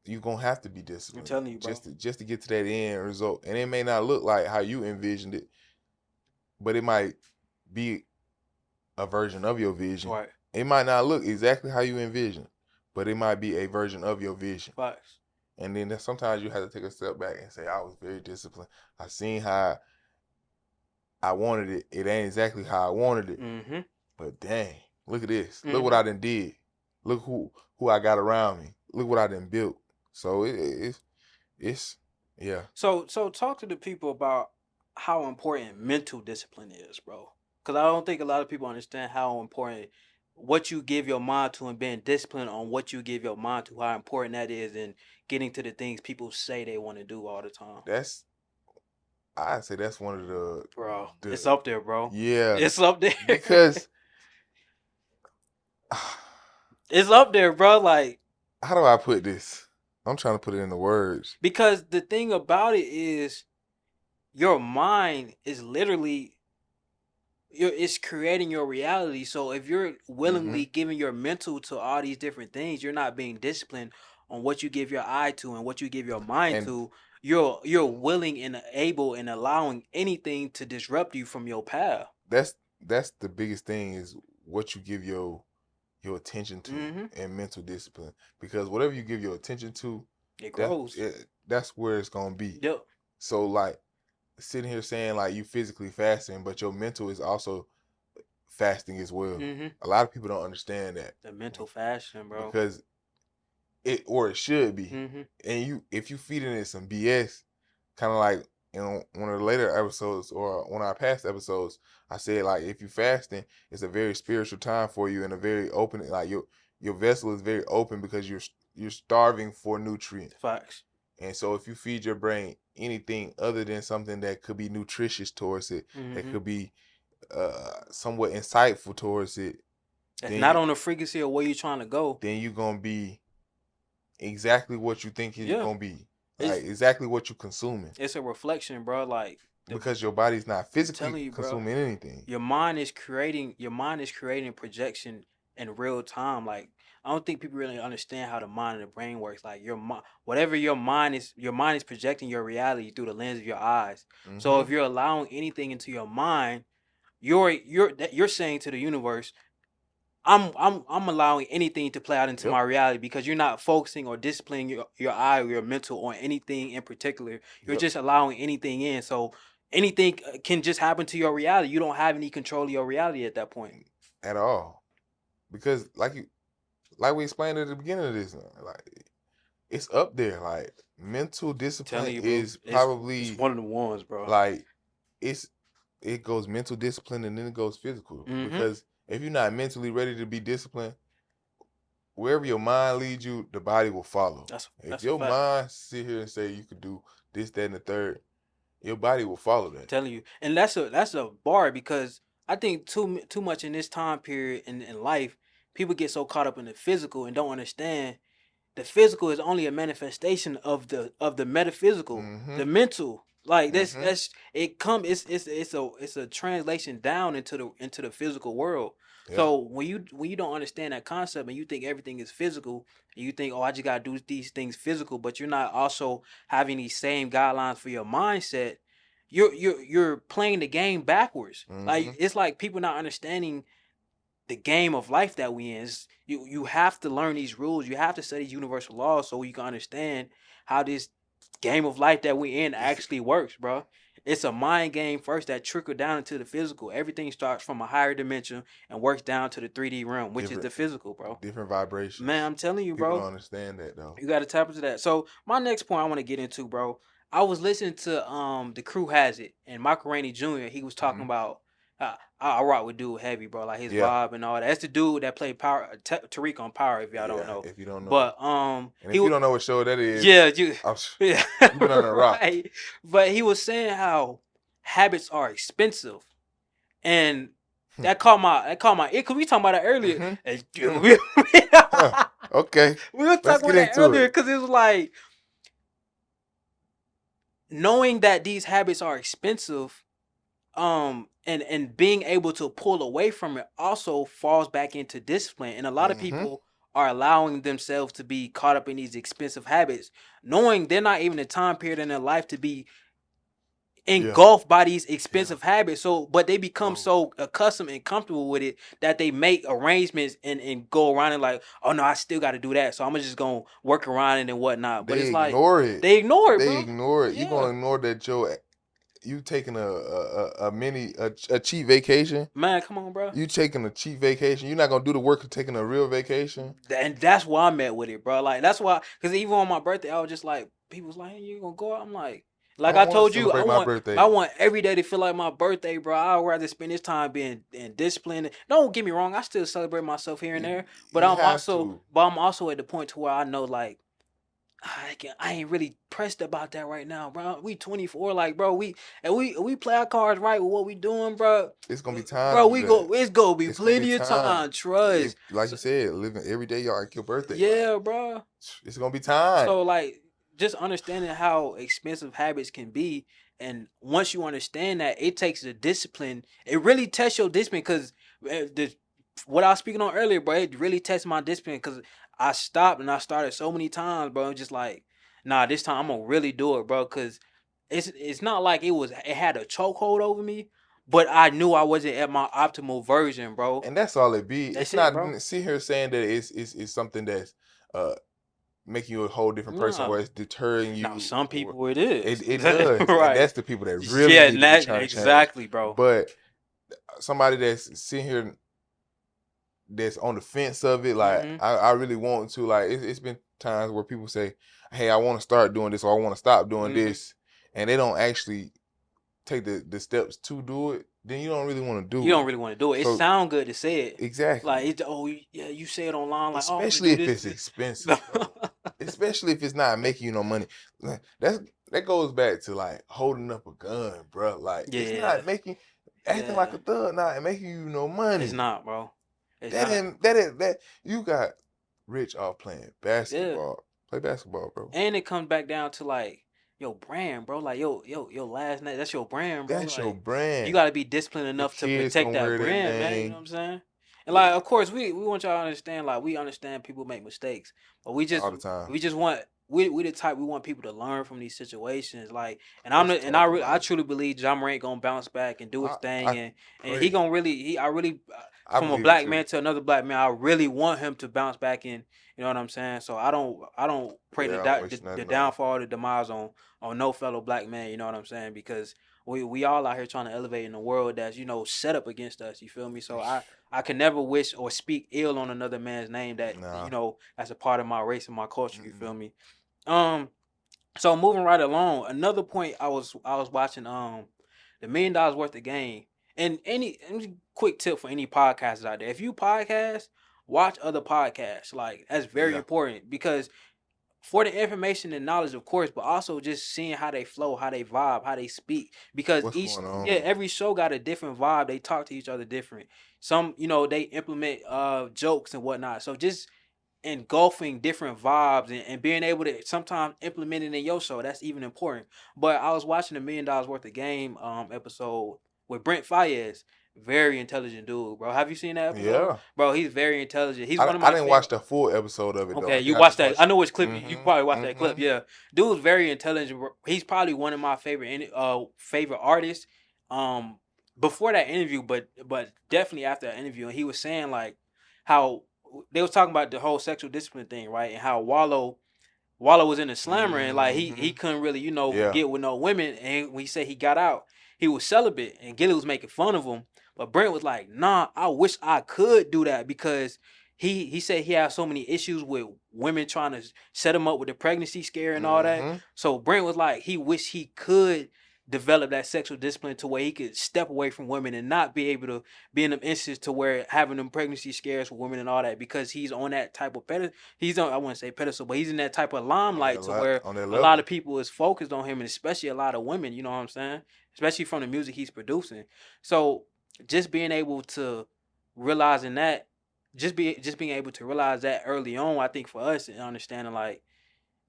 [SPEAKER 2] you're gonna have to be disciplined.
[SPEAKER 1] I'm telling you, bro.
[SPEAKER 2] Just to get to that end result. And it may not look like how you envisioned it, but it might be a version of your vision.
[SPEAKER 1] Right.
[SPEAKER 2] It might not look exactly how you envision, but it might be a version of your vision.
[SPEAKER 1] Facts.
[SPEAKER 2] And then sometimes you have to take a step back and say, I was very disciplined. I seen how I wanted it. It ain't exactly how I wanted it. But dang, look at this. Look what I done did. Look who I got around me. Look what I done built. So it's yeah.
[SPEAKER 1] So talk to the people about how important mental discipline is, bro. Because I don't think a lot of people understand how important what you give your mind to and being disciplined on what you give your mind to, how important that is in getting to the things people say they want to do all the time.
[SPEAKER 2] I'd say that's one of
[SPEAKER 1] Bro, it's
[SPEAKER 2] the
[SPEAKER 1] up there, bro.
[SPEAKER 2] yeah,
[SPEAKER 1] It's up there.
[SPEAKER 2] because
[SPEAKER 1] It's up there, bro. Like,
[SPEAKER 2] how do I put this? I'm trying to put it into words.
[SPEAKER 1] because the thing about it is your mind is literally it's creating your reality. So if you're
[SPEAKER 2] Mm-hmm.
[SPEAKER 1] willingly giving your mental to all these different things, you're not being disciplined on what you give your eye to and what you give your mind
[SPEAKER 2] And
[SPEAKER 1] to. You're willing and able and allowing anything to disrupt you from your path.
[SPEAKER 2] that's the biggest thing is what you give your attention to
[SPEAKER 1] Mm-hmm.
[SPEAKER 2] and mental discipline. Because whatever you give your attention to,
[SPEAKER 1] It grows.
[SPEAKER 2] that's where it's gonna be.
[SPEAKER 1] Yep.
[SPEAKER 2] So like sitting here saying like you physically fasting, but your mental is also fasting as well.
[SPEAKER 1] Mm-hmm.
[SPEAKER 2] A lot of people don't understand that
[SPEAKER 1] The mental fashion, bro.
[SPEAKER 2] because it should be.
[SPEAKER 1] Mm-hmm.
[SPEAKER 2] And you if you feeding it some BS, kind of like in one of the later episodes or one of our past episodes, I said like if you fasting, it's a very spiritual time for you and a very open like your vessel is very open because you're starving for nutrients.
[SPEAKER 1] Facts.
[SPEAKER 2] And so if you feed your brain anything other than something that could be nutritious towards it, that
[SPEAKER 1] Mm-hmm.
[SPEAKER 2] could be somewhat insightful towards it,
[SPEAKER 1] That's
[SPEAKER 2] then
[SPEAKER 1] not on the frequency of where you're trying to go.
[SPEAKER 2] then you're gonna be exactly what you think it's
[SPEAKER 1] Yeah.
[SPEAKER 2] gonna be.
[SPEAKER 1] It's
[SPEAKER 2] Like exactly what you're consuming.
[SPEAKER 1] it's a reflection, bro. Like
[SPEAKER 2] Because your body's not
[SPEAKER 1] I'm
[SPEAKER 2] physically
[SPEAKER 1] telling you, bro.
[SPEAKER 2] consuming anything.
[SPEAKER 1] Your mind is creating projection in real time. Like I don't think people really understand how the mind and the brain works. Like your mind, whatever your mind is projecting your reality through the lens of your eyes. So
[SPEAKER 2] Mm-hmm.
[SPEAKER 1] if you're allowing anything into your mind, you're saying to the universe, I'm allowing anything to play out into
[SPEAKER 2] Yep.
[SPEAKER 1] my reality because you're not focusing or disciplining your eye or your mental on anything in particular. You're
[SPEAKER 2] Yep.
[SPEAKER 1] just allowing anything in. So anything can just happen to your reality. You don't have any control of your reality at that point.
[SPEAKER 2] At all. Because like we explained at the beginning of this, like it's up there. Like mental
[SPEAKER 1] I'm telling
[SPEAKER 2] discipline
[SPEAKER 1] you, bro.
[SPEAKER 2] is
[SPEAKER 1] It's
[SPEAKER 2] probably
[SPEAKER 1] one of the ones, bro.
[SPEAKER 2] like it's it goes mental discipline and then it goes physical.
[SPEAKER 1] Mm-hmm.
[SPEAKER 2] Because if you're not mentally ready to be disciplined, wherever your mind leads you, the body will follow. If
[SPEAKER 1] That's a
[SPEAKER 2] your
[SPEAKER 1] fact.
[SPEAKER 2] mind sit here and say you could do this, that, and the third, your body will follow
[SPEAKER 1] I'm
[SPEAKER 2] that.
[SPEAKER 1] telling you, and that's a bar because I think too much in this time period in life, people get so caught up in the physical and don't understand the physical is only a manifestation of the metaphysical,
[SPEAKER 2] Mm-hmm.
[SPEAKER 1] the mental. Like that's
[SPEAKER 2] Mm-hmm.
[SPEAKER 1] that's it come it's a translation down into the physical world.
[SPEAKER 2] Yeah.
[SPEAKER 1] So when you don't understand that concept and you think everything is physical and you think, oh, I just gotta do these things physical, but you're not also having these same guidelines for your mindset, you're playing the game backwards.
[SPEAKER 2] Mm-hmm.
[SPEAKER 1] Like it's like people not understanding the game of life that we in. You have to learn these rules. You have to study universal laws so you can understand how this game of life that we in
[SPEAKER 2] It's
[SPEAKER 1] actually works, bro. It's a mind game first that trickle down into the physical. Everything starts from a higher dimension and works down to the 3D realm, which is
[SPEAKER 2] different
[SPEAKER 1] the physical, bro.
[SPEAKER 2] different
[SPEAKER 1] Man,
[SPEAKER 2] vibrations.
[SPEAKER 1] I'm telling you,
[SPEAKER 2] People
[SPEAKER 1] bro.
[SPEAKER 2] don't understand that though.
[SPEAKER 1] You got to tap into that. So my next point I want to get into, bro. I was listening to the crew has it and Michael Rainey Jr. He was talking
[SPEAKER 2] Mm-hmm.
[SPEAKER 1] about I rock with dude heavy, bro. Like his
[SPEAKER 2] Yeah.
[SPEAKER 1] vibe and all that. That's the dude that played Power Tariq on Power. If y'all don't
[SPEAKER 2] Yeah.
[SPEAKER 1] know,
[SPEAKER 2] If you don't know,
[SPEAKER 1] but
[SPEAKER 2] and
[SPEAKER 1] he
[SPEAKER 2] if you don't know what show that is,
[SPEAKER 1] yeah you
[SPEAKER 2] I'm,
[SPEAKER 1] yeah
[SPEAKER 2] you've been on a rock.
[SPEAKER 1] right. But he was saying how habits are expensive and. That caught my ear because we talking about it earlier.
[SPEAKER 2] Mm-hmm.
[SPEAKER 1] And
[SPEAKER 2] Okay.
[SPEAKER 1] we were
[SPEAKER 2] Let's
[SPEAKER 1] talking
[SPEAKER 2] get
[SPEAKER 1] about that
[SPEAKER 2] into
[SPEAKER 1] earlier
[SPEAKER 2] it.
[SPEAKER 1] because it was like knowing that these habits are expensive, and being able to pull away from it also falls back into discipline. And a lot of
[SPEAKER 2] Mm-hmm.
[SPEAKER 1] people are allowing themselves to be caught up in these expensive habits, knowing they're not even a time period in their life to be
[SPEAKER 2] Yeah.
[SPEAKER 1] engulfed by these
[SPEAKER 2] Yeah.
[SPEAKER 1] expensive habits. So, but they become
[SPEAKER 2] Oh,
[SPEAKER 1] so accustomed and comfortable with it that they make arrangements and go around and like, oh no, I still got to do that. So I'm just gonna work around it and whatnot. But
[SPEAKER 2] they
[SPEAKER 1] it's like
[SPEAKER 2] ignore it.
[SPEAKER 1] they ignore it,
[SPEAKER 2] They
[SPEAKER 1] bro.
[SPEAKER 2] ignore it. You
[SPEAKER 1] Yeah,
[SPEAKER 2] gonna ignore that you taking a cheap vacation.
[SPEAKER 1] man, come on, bro.
[SPEAKER 2] You taking a cheap vacation. You're not gonna do the work of taking a real vacation.
[SPEAKER 1] And that's why I'm at with it, bro. Like that's why, because even on my birthday, I was just like, people was like, hey, you gonna go out? I'm
[SPEAKER 2] I
[SPEAKER 1] like I
[SPEAKER 2] don't want to
[SPEAKER 1] told you,
[SPEAKER 2] celebrate my birthday.
[SPEAKER 1] I want every day to feel like my birthday, bro. I'd rather spend this time being disciplined. Don't get me wrong, I still celebrate myself here and
[SPEAKER 2] You,
[SPEAKER 1] there, but
[SPEAKER 2] you have to.
[SPEAKER 1] I'm also at the point to where I know like I ain't really pressed about that right now, bro. We 24, like, bro. We play our cards right with what we doing, bro.
[SPEAKER 2] It's gonna be time
[SPEAKER 1] Bro,
[SPEAKER 2] to do
[SPEAKER 1] we
[SPEAKER 2] that.
[SPEAKER 1] go. It's gonna be
[SPEAKER 2] It's gonna be
[SPEAKER 1] plenty of
[SPEAKER 2] time.
[SPEAKER 1] time.
[SPEAKER 2] If,
[SPEAKER 1] Trust.
[SPEAKER 2] like
[SPEAKER 1] So,
[SPEAKER 2] you said, living every day, y'all like your birthday. Like
[SPEAKER 1] yeah, bro.
[SPEAKER 2] it's gonna be time.
[SPEAKER 1] So like just understanding how expensive habits can be, and once you understand that, it takes the discipline. It really tests your discipline because the what I was speaking on earlier, bro. It really tests my discipline because I stopped and I started so many times, bro. I'm just like, nah, this time I'm gonna really do it, bro. Because it's not like it had a chokehold over me, but I knew I wasn't at my optimal version, bro.
[SPEAKER 2] And that's all it be. It's
[SPEAKER 1] That's it,
[SPEAKER 2] not
[SPEAKER 1] bro.
[SPEAKER 2] sit here saying that it's something that's uh making you a whole different person
[SPEAKER 1] Nah.
[SPEAKER 2] or it's deterring
[SPEAKER 1] Now
[SPEAKER 2] you
[SPEAKER 1] some
[SPEAKER 2] or
[SPEAKER 1] people it is.
[SPEAKER 2] it does. And
[SPEAKER 1] Right.
[SPEAKER 2] that's the people that really
[SPEAKER 1] Yeah,
[SPEAKER 2] need to be
[SPEAKER 1] that
[SPEAKER 2] trying to change.
[SPEAKER 1] exactly, bro.
[SPEAKER 2] But somebody that's sitting here that's on the fence of it, like
[SPEAKER 1] Hmm.
[SPEAKER 2] I really want to, like it's been times where people say, hey, I want to start doing this or I want to stop doing
[SPEAKER 1] Hmm.
[SPEAKER 2] this, and they don't actually take the steps to do it, then you don't really want to
[SPEAKER 1] You
[SPEAKER 2] do
[SPEAKER 1] don't
[SPEAKER 2] it.
[SPEAKER 1] really want to do it. It
[SPEAKER 2] So
[SPEAKER 1] sound good to say it.
[SPEAKER 2] exactly.
[SPEAKER 1] Like it's yeah, you say it online like, oh, I want to
[SPEAKER 2] Especially
[SPEAKER 1] do
[SPEAKER 2] if
[SPEAKER 1] this,
[SPEAKER 2] it's
[SPEAKER 1] this.
[SPEAKER 2] expensive, bro. Especially if it's not making you no money. Like, that goes back to like holding up a gun, bro. Like it's
[SPEAKER 1] Yeah,
[SPEAKER 2] not making acting like
[SPEAKER 1] yeah.
[SPEAKER 2] a thug, not making you no
[SPEAKER 1] It's
[SPEAKER 2] money.
[SPEAKER 1] not, bro. It's
[SPEAKER 2] That
[SPEAKER 1] not.
[SPEAKER 2] ain't that you got rich off playing
[SPEAKER 1] Yeah.
[SPEAKER 2] basketball. Play basketball, bro.
[SPEAKER 1] And it comes back down to like your brand, bro. Like your last name, that's your brand, bro.
[SPEAKER 2] That's your
[SPEAKER 1] Like you
[SPEAKER 2] brand.
[SPEAKER 1] gotta be disciplined
[SPEAKER 2] Your
[SPEAKER 1] enough to
[SPEAKER 2] kids
[SPEAKER 1] protect
[SPEAKER 2] gonna
[SPEAKER 1] that
[SPEAKER 2] wear that
[SPEAKER 1] brand, man. You know what
[SPEAKER 2] name
[SPEAKER 1] I'm saying? And
[SPEAKER 2] yeah,
[SPEAKER 1] like, of course, we want y'all to understand. Like, we understand people make mistakes, but
[SPEAKER 2] all the time.
[SPEAKER 1] we just want we the type we want people to learn from these situations. Like, and
[SPEAKER 2] Just talk
[SPEAKER 1] I
[SPEAKER 2] about it.
[SPEAKER 1] truly believe Ja Morant gonna bounce back and do his thing,
[SPEAKER 2] I
[SPEAKER 1] and he
[SPEAKER 2] pray.
[SPEAKER 1] gonna really I really
[SPEAKER 2] I
[SPEAKER 1] from a
[SPEAKER 2] believe it
[SPEAKER 1] black
[SPEAKER 2] too.
[SPEAKER 1] man to another black man, I really want him to bounce back and you know what I'm saying? So I don't pray
[SPEAKER 2] Yeah, I don't wish
[SPEAKER 1] the
[SPEAKER 2] nothing on him.
[SPEAKER 1] downfall, the demise on no fellow black man. You know what I'm saying? Because we all out here trying to elevate in a world that's set up against us. You feel me? So I can never wish or speak ill on another man's name that
[SPEAKER 2] Nah.
[SPEAKER 1] that's a part of my race and my culture. You
[SPEAKER 2] Mm-mm.
[SPEAKER 1] feel me? Um. So moving right along, another point I was watching the $1 million worth of game. And any quick tip for any podcasters out there: if you podcast, watch other podcasts. Like that's very
[SPEAKER 2] Yeah.
[SPEAKER 1] important because for the information and knowledge, of course, but also just seeing how they flow, how they vibe, how they speak. Because
[SPEAKER 2] What's going on?
[SPEAKER 1] every show got a different vibe. They talk to each other different. Some, they implement jokes and whatnot. So just engulfing different vibes and being able to sometimes implement it in your show, that's even important. But I was watching $1 million worth of game episode with Brent Fayez. Very intelligent dude, bro. Have you seen that episode?
[SPEAKER 2] Yeah.
[SPEAKER 1] Bro, he's very intelligent. He's one of
[SPEAKER 2] I
[SPEAKER 1] my
[SPEAKER 2] didn't watch
[SPEAKER 1] favorite.
[SPEAKER 2] the full episode of it though.
[SPEAKER 1] Okay,
[SPEAKER 2] I
[SPEAKER 1] you
[SPEAKER 2] think I
[SPEAKER 1] watched
[SPEAKER 2] just
[SPEAKER 1] that. I
[SPEAKER 2] watched
[SPEAKER 1] know which clip you
[SPEAKER 2] mm-hmm.
[SPEAKER 1] probably watched that clip.
[SPEAKER 2] Mm-hmm.
[SPEAKER 1] Yeah, dude's very intelligent. He's probably one of my favorite artists. Um, before that interview, but definitely after that interview, and he was saying like how they was talking about the whole sexual discipline thing, right? And how Waller was in the slammer and like he
[SPEAKER 2] Mm-hmm.
[SPEAKER 1] couldn't really
[SPEAKER 2] Yeah.
[SPEAKER 1] get with no women. And when he said he got out, he was celibate, and Gilly was making fun of him. But Brent was like, "Nah, I wish I could do that because." He said he had so many issues with women trying to set him up with the pregnancy scare and all that.
[SPEAKER 2] Mm-hmm.
[SPEAKER 1] So Brent was like, he wished he could develop that sexual discipline to where he could step away from women and not be able to be in them instances to where having them pregnancy scares with women and all that because he's on that type of pedestal. He's on, I wouldn't say pedestal, but he's in that type of limelight to where
[SPEAKER 2] On that
[SPEAKER 1] a lot of
[SPEAKER 2] level.
[SPEAKER 1] people is focused on him, and especially a lot of women. You know what I'm saying? Especially from the music he's producing. So just being able to realizing that, just being able to realize that early on, I think for us and understanding like,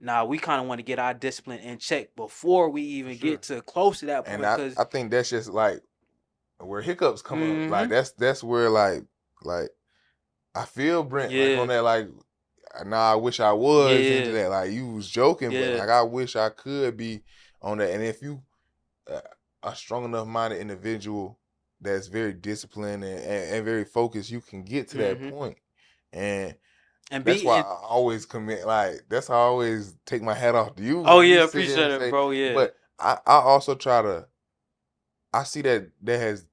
[SPEAKER 1] nah, we kind of want to get our discipline in check before we
[SPEAKER 2] For
[SPEAKER 1] even
[SPEAKER 2] sure.
[SPEAKER 1] get to close to that
[SPEAKER 2] And
[SPEAKER 1] point. Cause
[SPEAKER 2] I think that's just like where hiccups come up. Like
[SPEAKER 1] mm-hmm.
[SPEAKER 2] that's where like I feel Brent like
[SPEAKER 1] Yeah,
[SPEAKER 2] on that like nah I wish I was into
[SPEAKER 1] yeah,
[SPEAKER 2] that. Like you was joking, but
[SPEAKER 1] yeah.
[SPEAKER 2] like I wish I could be on that. And if you a strong enough minded individual that's very disciplined and very focused, you can get to that
[SPEAKER 1] Mm-hmm.
[SPEAKER 2] point. And
[SPEAKER 1] And
[SPEAKER 2] that's
[SPEAKER 1] be
[SPEAKER 2] why
[SPEAKER 1] and
[SPEAKER 2] I always commit like that's how I always take my hat off to you
[SPEAKER 1] oh
[SPEAKER 2] when you
[SPEAKER 1] yeah,
[SPEAKER 2] sit there
[SPEAKER 1] appreciate
[SPEAKER 2] and
[SPEAKER 1] it,
[SPEAKER 2] say,
[SPEAKER 1] bro. Yeah.
[SPEAKER 2] but I also try to I see that has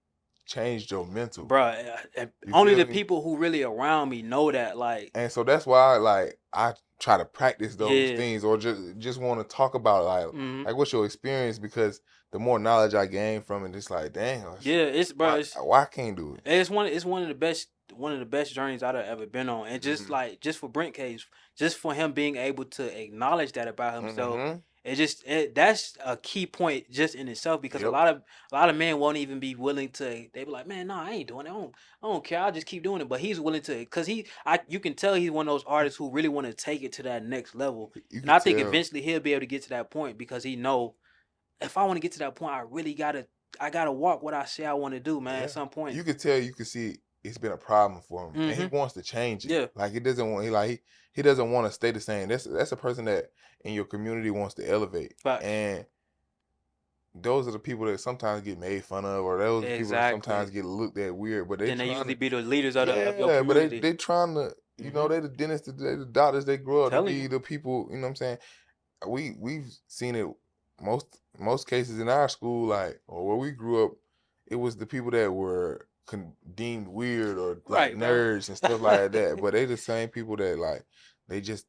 [SPEAKER 2] changed your mental.
[SPEAKER 1] Bruh,
[SPEAKER 2] You
[SPEAKER 1] only
[SPEAKER 2] feel
[SPEAKER 1] the
[SPEAKER 2] me?
[SPEAKER 1] people who really around me know that. Like,
[SPEAKER 2] And so that's why like I try to practice those
[SPEAKER 1] Yeah.
[SPEAKER 2] things, or just want to talk about it, like what's your experience? Because the more knowledge I gain from it, it's like, dang,
[SPEAKER 1] Yeah, it's bro.
[SPEAKER 2] why I can't do it?
[SPEAKER 1] It's one of the best journeys I've ever been on, and just like just for Brent Case, just for him being able to acknowledge that about himself, that's a key point just in itself, because
[SPEAKER 2] Yep.
[SPEAKER 1] a lot of men won't even be willing to. They be like, man, no, I ain't doing it. I don't care. I'll just keep doing it. But he's willing to, because you can tell he's one of those artists who really want to take it to that next level,
[SPEAKER 2] You
[SPEAKER 1] and
[SPEAKER 2] can
[SPEAKER 1] I think
[SPEAKER 2] tell.
[SPEAKER 1] eventually he'll be able to get to that point, because he know, if I want to get to that point, I gotta walk what I say I want to do, man.
[SPEAKER 2] Yeah.
[SPEAKER 1] At some point,
[SPEAKER 2] You can tell. You can see it's been a problem for him, and he wants to change it.
[SPEAKER 1] Yeah.
[SPEAKER 2] Like he doesn't want. He doesn't want to stay the same. That's a person that in your community wants to elevate,
[SPEAKER 1] Facts.
[SPEAKER 2] and those are the people that sometimes get made fun of, or those are the people that sometimes get looked at weird. But
[SPEAKER 1] then they usually be the leaders of of your
[SPEAKER 2] yeah,
[SPEAKER 1] community.
[SPEAKER 2] but they trying to, you know, they the dentists, they the doctors. They grow up to be the people. You know what I'm saying? We've seen it most cases in our school, like, or where we grew up. It was the people that were deemed weird or like nerds and stuff like that. But they the same people that like they just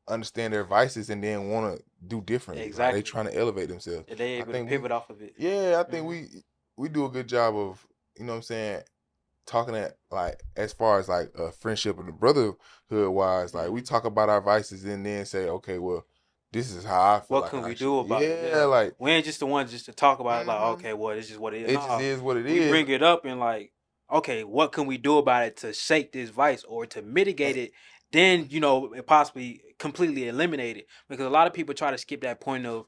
[SPEAKER 2] understand their vices and then want to do differently. Exactly. Like they trying to elevate themselves.
[SPEAKER 1] And they able to pivot off of it.
[SPEAKER 2] Yeah, I think we do a good job of, you know what I'm saying, talking at like as far as like a friendship and the brotherhood wise. Like we talk about our vices and then say, okay, well, this is how I feel.
[SPEAKER 1] What can we do about it?
[SPEAKER 2] Yeah, like
[SPEAKER 1] we ain't just the ones just to talk about it. Like, okay, well, it's just what it is.
[SPEAKER 2] It just is what it is.
[SPEAKER 1] We bring it up and like, okay, what can we do about it to shake this vice or to mitigate it? Then, you know, possibly completely eliminate it, because a lot of people try to skip that point of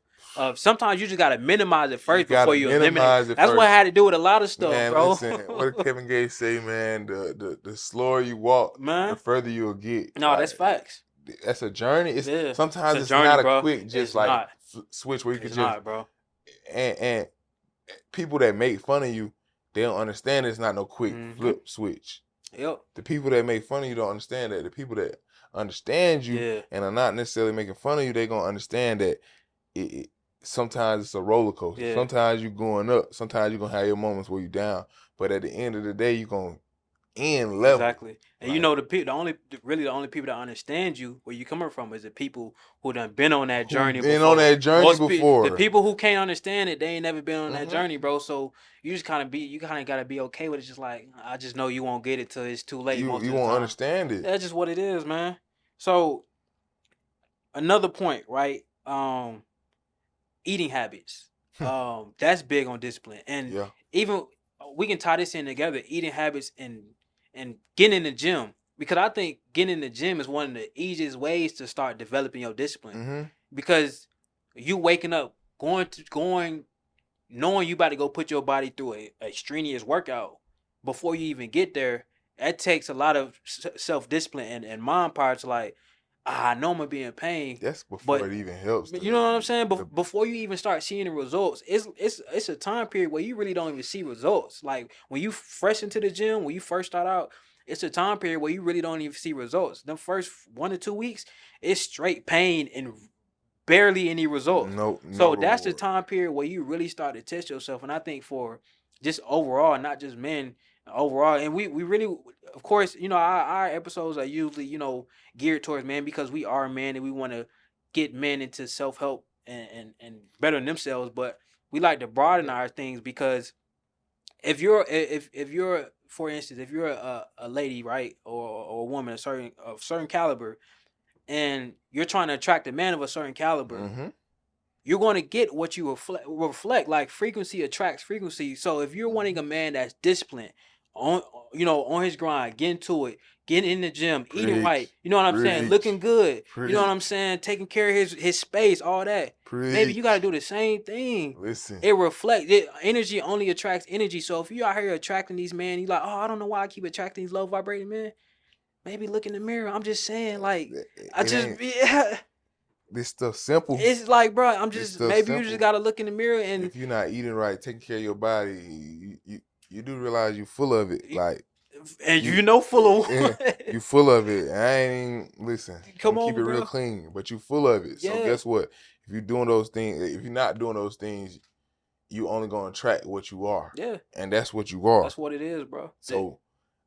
[SPEAKER 1] sometimes you just gotta minimize it first before you eliminate it. That's what I had to do with a lot of stuff, man, bro.
[SPEAKER 2] Listen, what did Kevin Gates say, man? The slower you walk, man, the further you'll get.
[SPEAKER 1] No, like, that's facts.
[SPEAKER 2] That's a journey. It's sometimes it's journey, not a quick just like switch where you can just
[SPEAKER 1] bro.
[SPEAKER 2] And people that make fun of you, they don't understand it's not no quick flip switch.
[SPEAKER 1] Yep.
[SPEAKER 2] The people that make fun of you don't understand that. The people that understand you and are not necessarily making fun of you, they gonna understand that sometimes it's a roller coaster. Yeah. Sometimes you're going up. Sometimes you're gonna have your moments where you're down. But at the end of the day, you're gonna end level.
[SPEAKER 1] Exactly. And like, you know, the only people that understand you where you coming from is the people who done been on that journey before.
[SPEAKER 2] On that journey before.
[SPEAKER 1] The people who can't understand it, they ain't never been on that journey, bro. So you just kind of gotta be okay with it. Just like, I just know you won't get it till it's too late.
[SPEAKER 2] You won't understand it.
[SPEAKER 1] That's just what it is, man. So another point, right? Eating habits. That's big on discipline. And even we can tie this in together, eating habits and getting in the gym. Because I think getting in the gym is one of the easiest ways to start developing your discipline. Because you waking up, going, knowing you about to go put your body through a strenuous workout before you even get there, that takes a lot of self-discipline and mind power to like, I know I'm gonna be in pain.
[SPEAKER 2] That's before it even helps.
[SPEAKER 1] You know what I'm saying? Before you even start seeing the results, it's a time period where you really don't even see results. Like when you fresh into the gym, when you first start out, it's a time period where you really don't even see results. The first 1 to 2 weeks, it's straight pain and barely any results. So that's the time period where you really start to test yourself. And I think for just overall, not just men, overall, and we really, of course, you know, our episodes are usually, you know, geared towards men because we are men and we want to get men into self-help and bettering themselves. But we like to broaden our things, because if you're for instance, if you're a lady, right, or a woman of certain caliber, and you're trying to attract a man of a certain caliber, you're going to get what you reflect. Like frequency attracts frequency. So if you're wanting a man that's disciplined, on his grind, getting to it, getting in the gym, eating right, you know what I'm saying, looking good, you know what I'm saying, taking care of his space, all that. Maybe you got to do the same thing.
[SPEAKER 2] Listen,
[SPEAKER 1] it reflects. Energy only attracts energy. So if you out here attracting these men, you like, oh, I don't know why I keep attracting these low vibrating men. Maybe look in the mirror. I'm just saying, like,
[SPEAKER 2] this stuff simple.
[SPEAKER 1] It's like, bro, you just gotta look in the mirror, and
[SPEAKER 2] if you're not eating right, taking care of your body, you do realize you're full of it. Like,
[SPEAKER 1] and full of
[SPEAKER 2] you full of it. I ain't listen.
[SPEAKER 1] Come on,
[SPEAKER 2] keep it real clean, but you full of it. So guess what? If you're doing those things, if you're not doing those things, you only gonna attract what you are.
[SPEAKER 1] Yeah,
[SPEAKER 2] and that's what you are.
[SPEAKER 1] That's what it is, bro.
[SPEAKER 2] So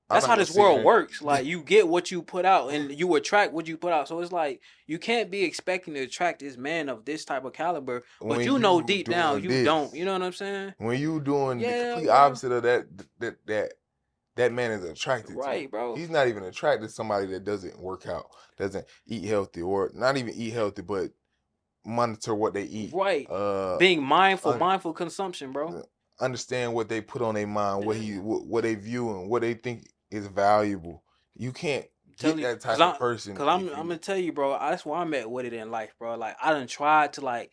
[SPEAKER 2] I'm
[SPEAKER 1] That's
[SPEAKER 2] not
[SPEAKER 1] how
[SPEAKER 2] gonna
[SPEAKER 1] this
[SPEAKER 2] sit
[SPEAKER 1] world
[SPEAKER 2] here.
[SPEAKER 1] works. Like you get what you put out, and you attract what you put out. So it's like you can't be expecting to attract this man of this type of caliber, but
[SPEAKER 2] When
[SPEAKER 1] you know
[SPEAKER 2] you
[SPEAKER 1] deep down
[SPEAKER 2] doing
[SPEAKER 1] you don't. You
[SPEAKER 2] this,
[SPEAKER 1] know what I'm saying?
[SPEAKER 2] when you doing the
[SPEAKER 1] Yeah,
[SPEAKER 2] complete
[SPEAKER 1] bro.
[SPEAKER 2] opposite of that man is attracted to.
[SPEAKER 1] Right, bro.
[SPEAKER 2] He's not even attracted to somebody that doesn't work out, doesn't eat healthy, or not even eat healthy, but monitor what they eat.
[SPEAKER 1] Right. Being mindful,
[SPEAKER 2] Un-
[SPEAKER 1] mindful consumption, bro.
[SPEAKER 2] Understand what they put on their mind,
[SPEAKER 1] Yeah.
[SPEAKER 2] what they view and what they think is valuable. You can't get
[SPEAKER 1] Telling you,
[SPEAKER 2] that type of person
[SPEAKER 1] I'm
[SPEAKER 2] if
[SPEAKER 1] I'm
[SPEAKER 2] you.
[SPEAKER 1] gonna tell you, bro. That's where I'm at with it in life, bro. Like I done tried to like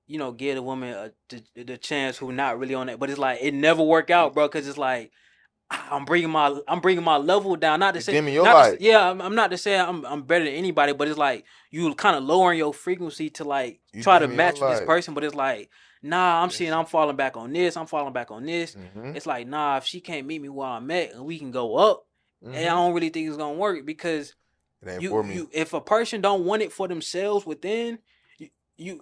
[SPEAKER 1] give a woman the chance who not really on that, but it's like it never work out, bro. Cause it's like I'm bringing my level down. Not to
[SPEAKER 2] You
[SPEAKER 1] say
[SPEAKER 2] dim in your
[SPEAKER 1] not to
[SPEAKER 2] light.
[SPEAKER 1] yeah, I'm not to say I'm better than anybody, but it's like you kind of lowering your frequency to like
[SPEAKER 2] You
[SPEAKER 1] try to
[SPEAKER 2] dim in your
[SPEAKER 1] match with this
[SPEAKER 2] light.
[SPEAKER 1] person, but it's like nah, I'm seeing
[SPEAKER 2] That's
[SPEAKER 1] I'm falling back on this, I'm falling back on this.
[SPEAKER 2] mm-hmm.
[SPEAKER 1] It's like nah, if she can't meet me where I'm at and we can go up, and I
[SPEAKER 2] Mm-hmm.
[SPEAKER 1] don't really think it's gonna work because
[SPEAKER 2] It ain't
[SPEAKER 1] you
[SPEAKER 2] for me.
[SPEAKER 1] you if a person don't want it for themselves within you you,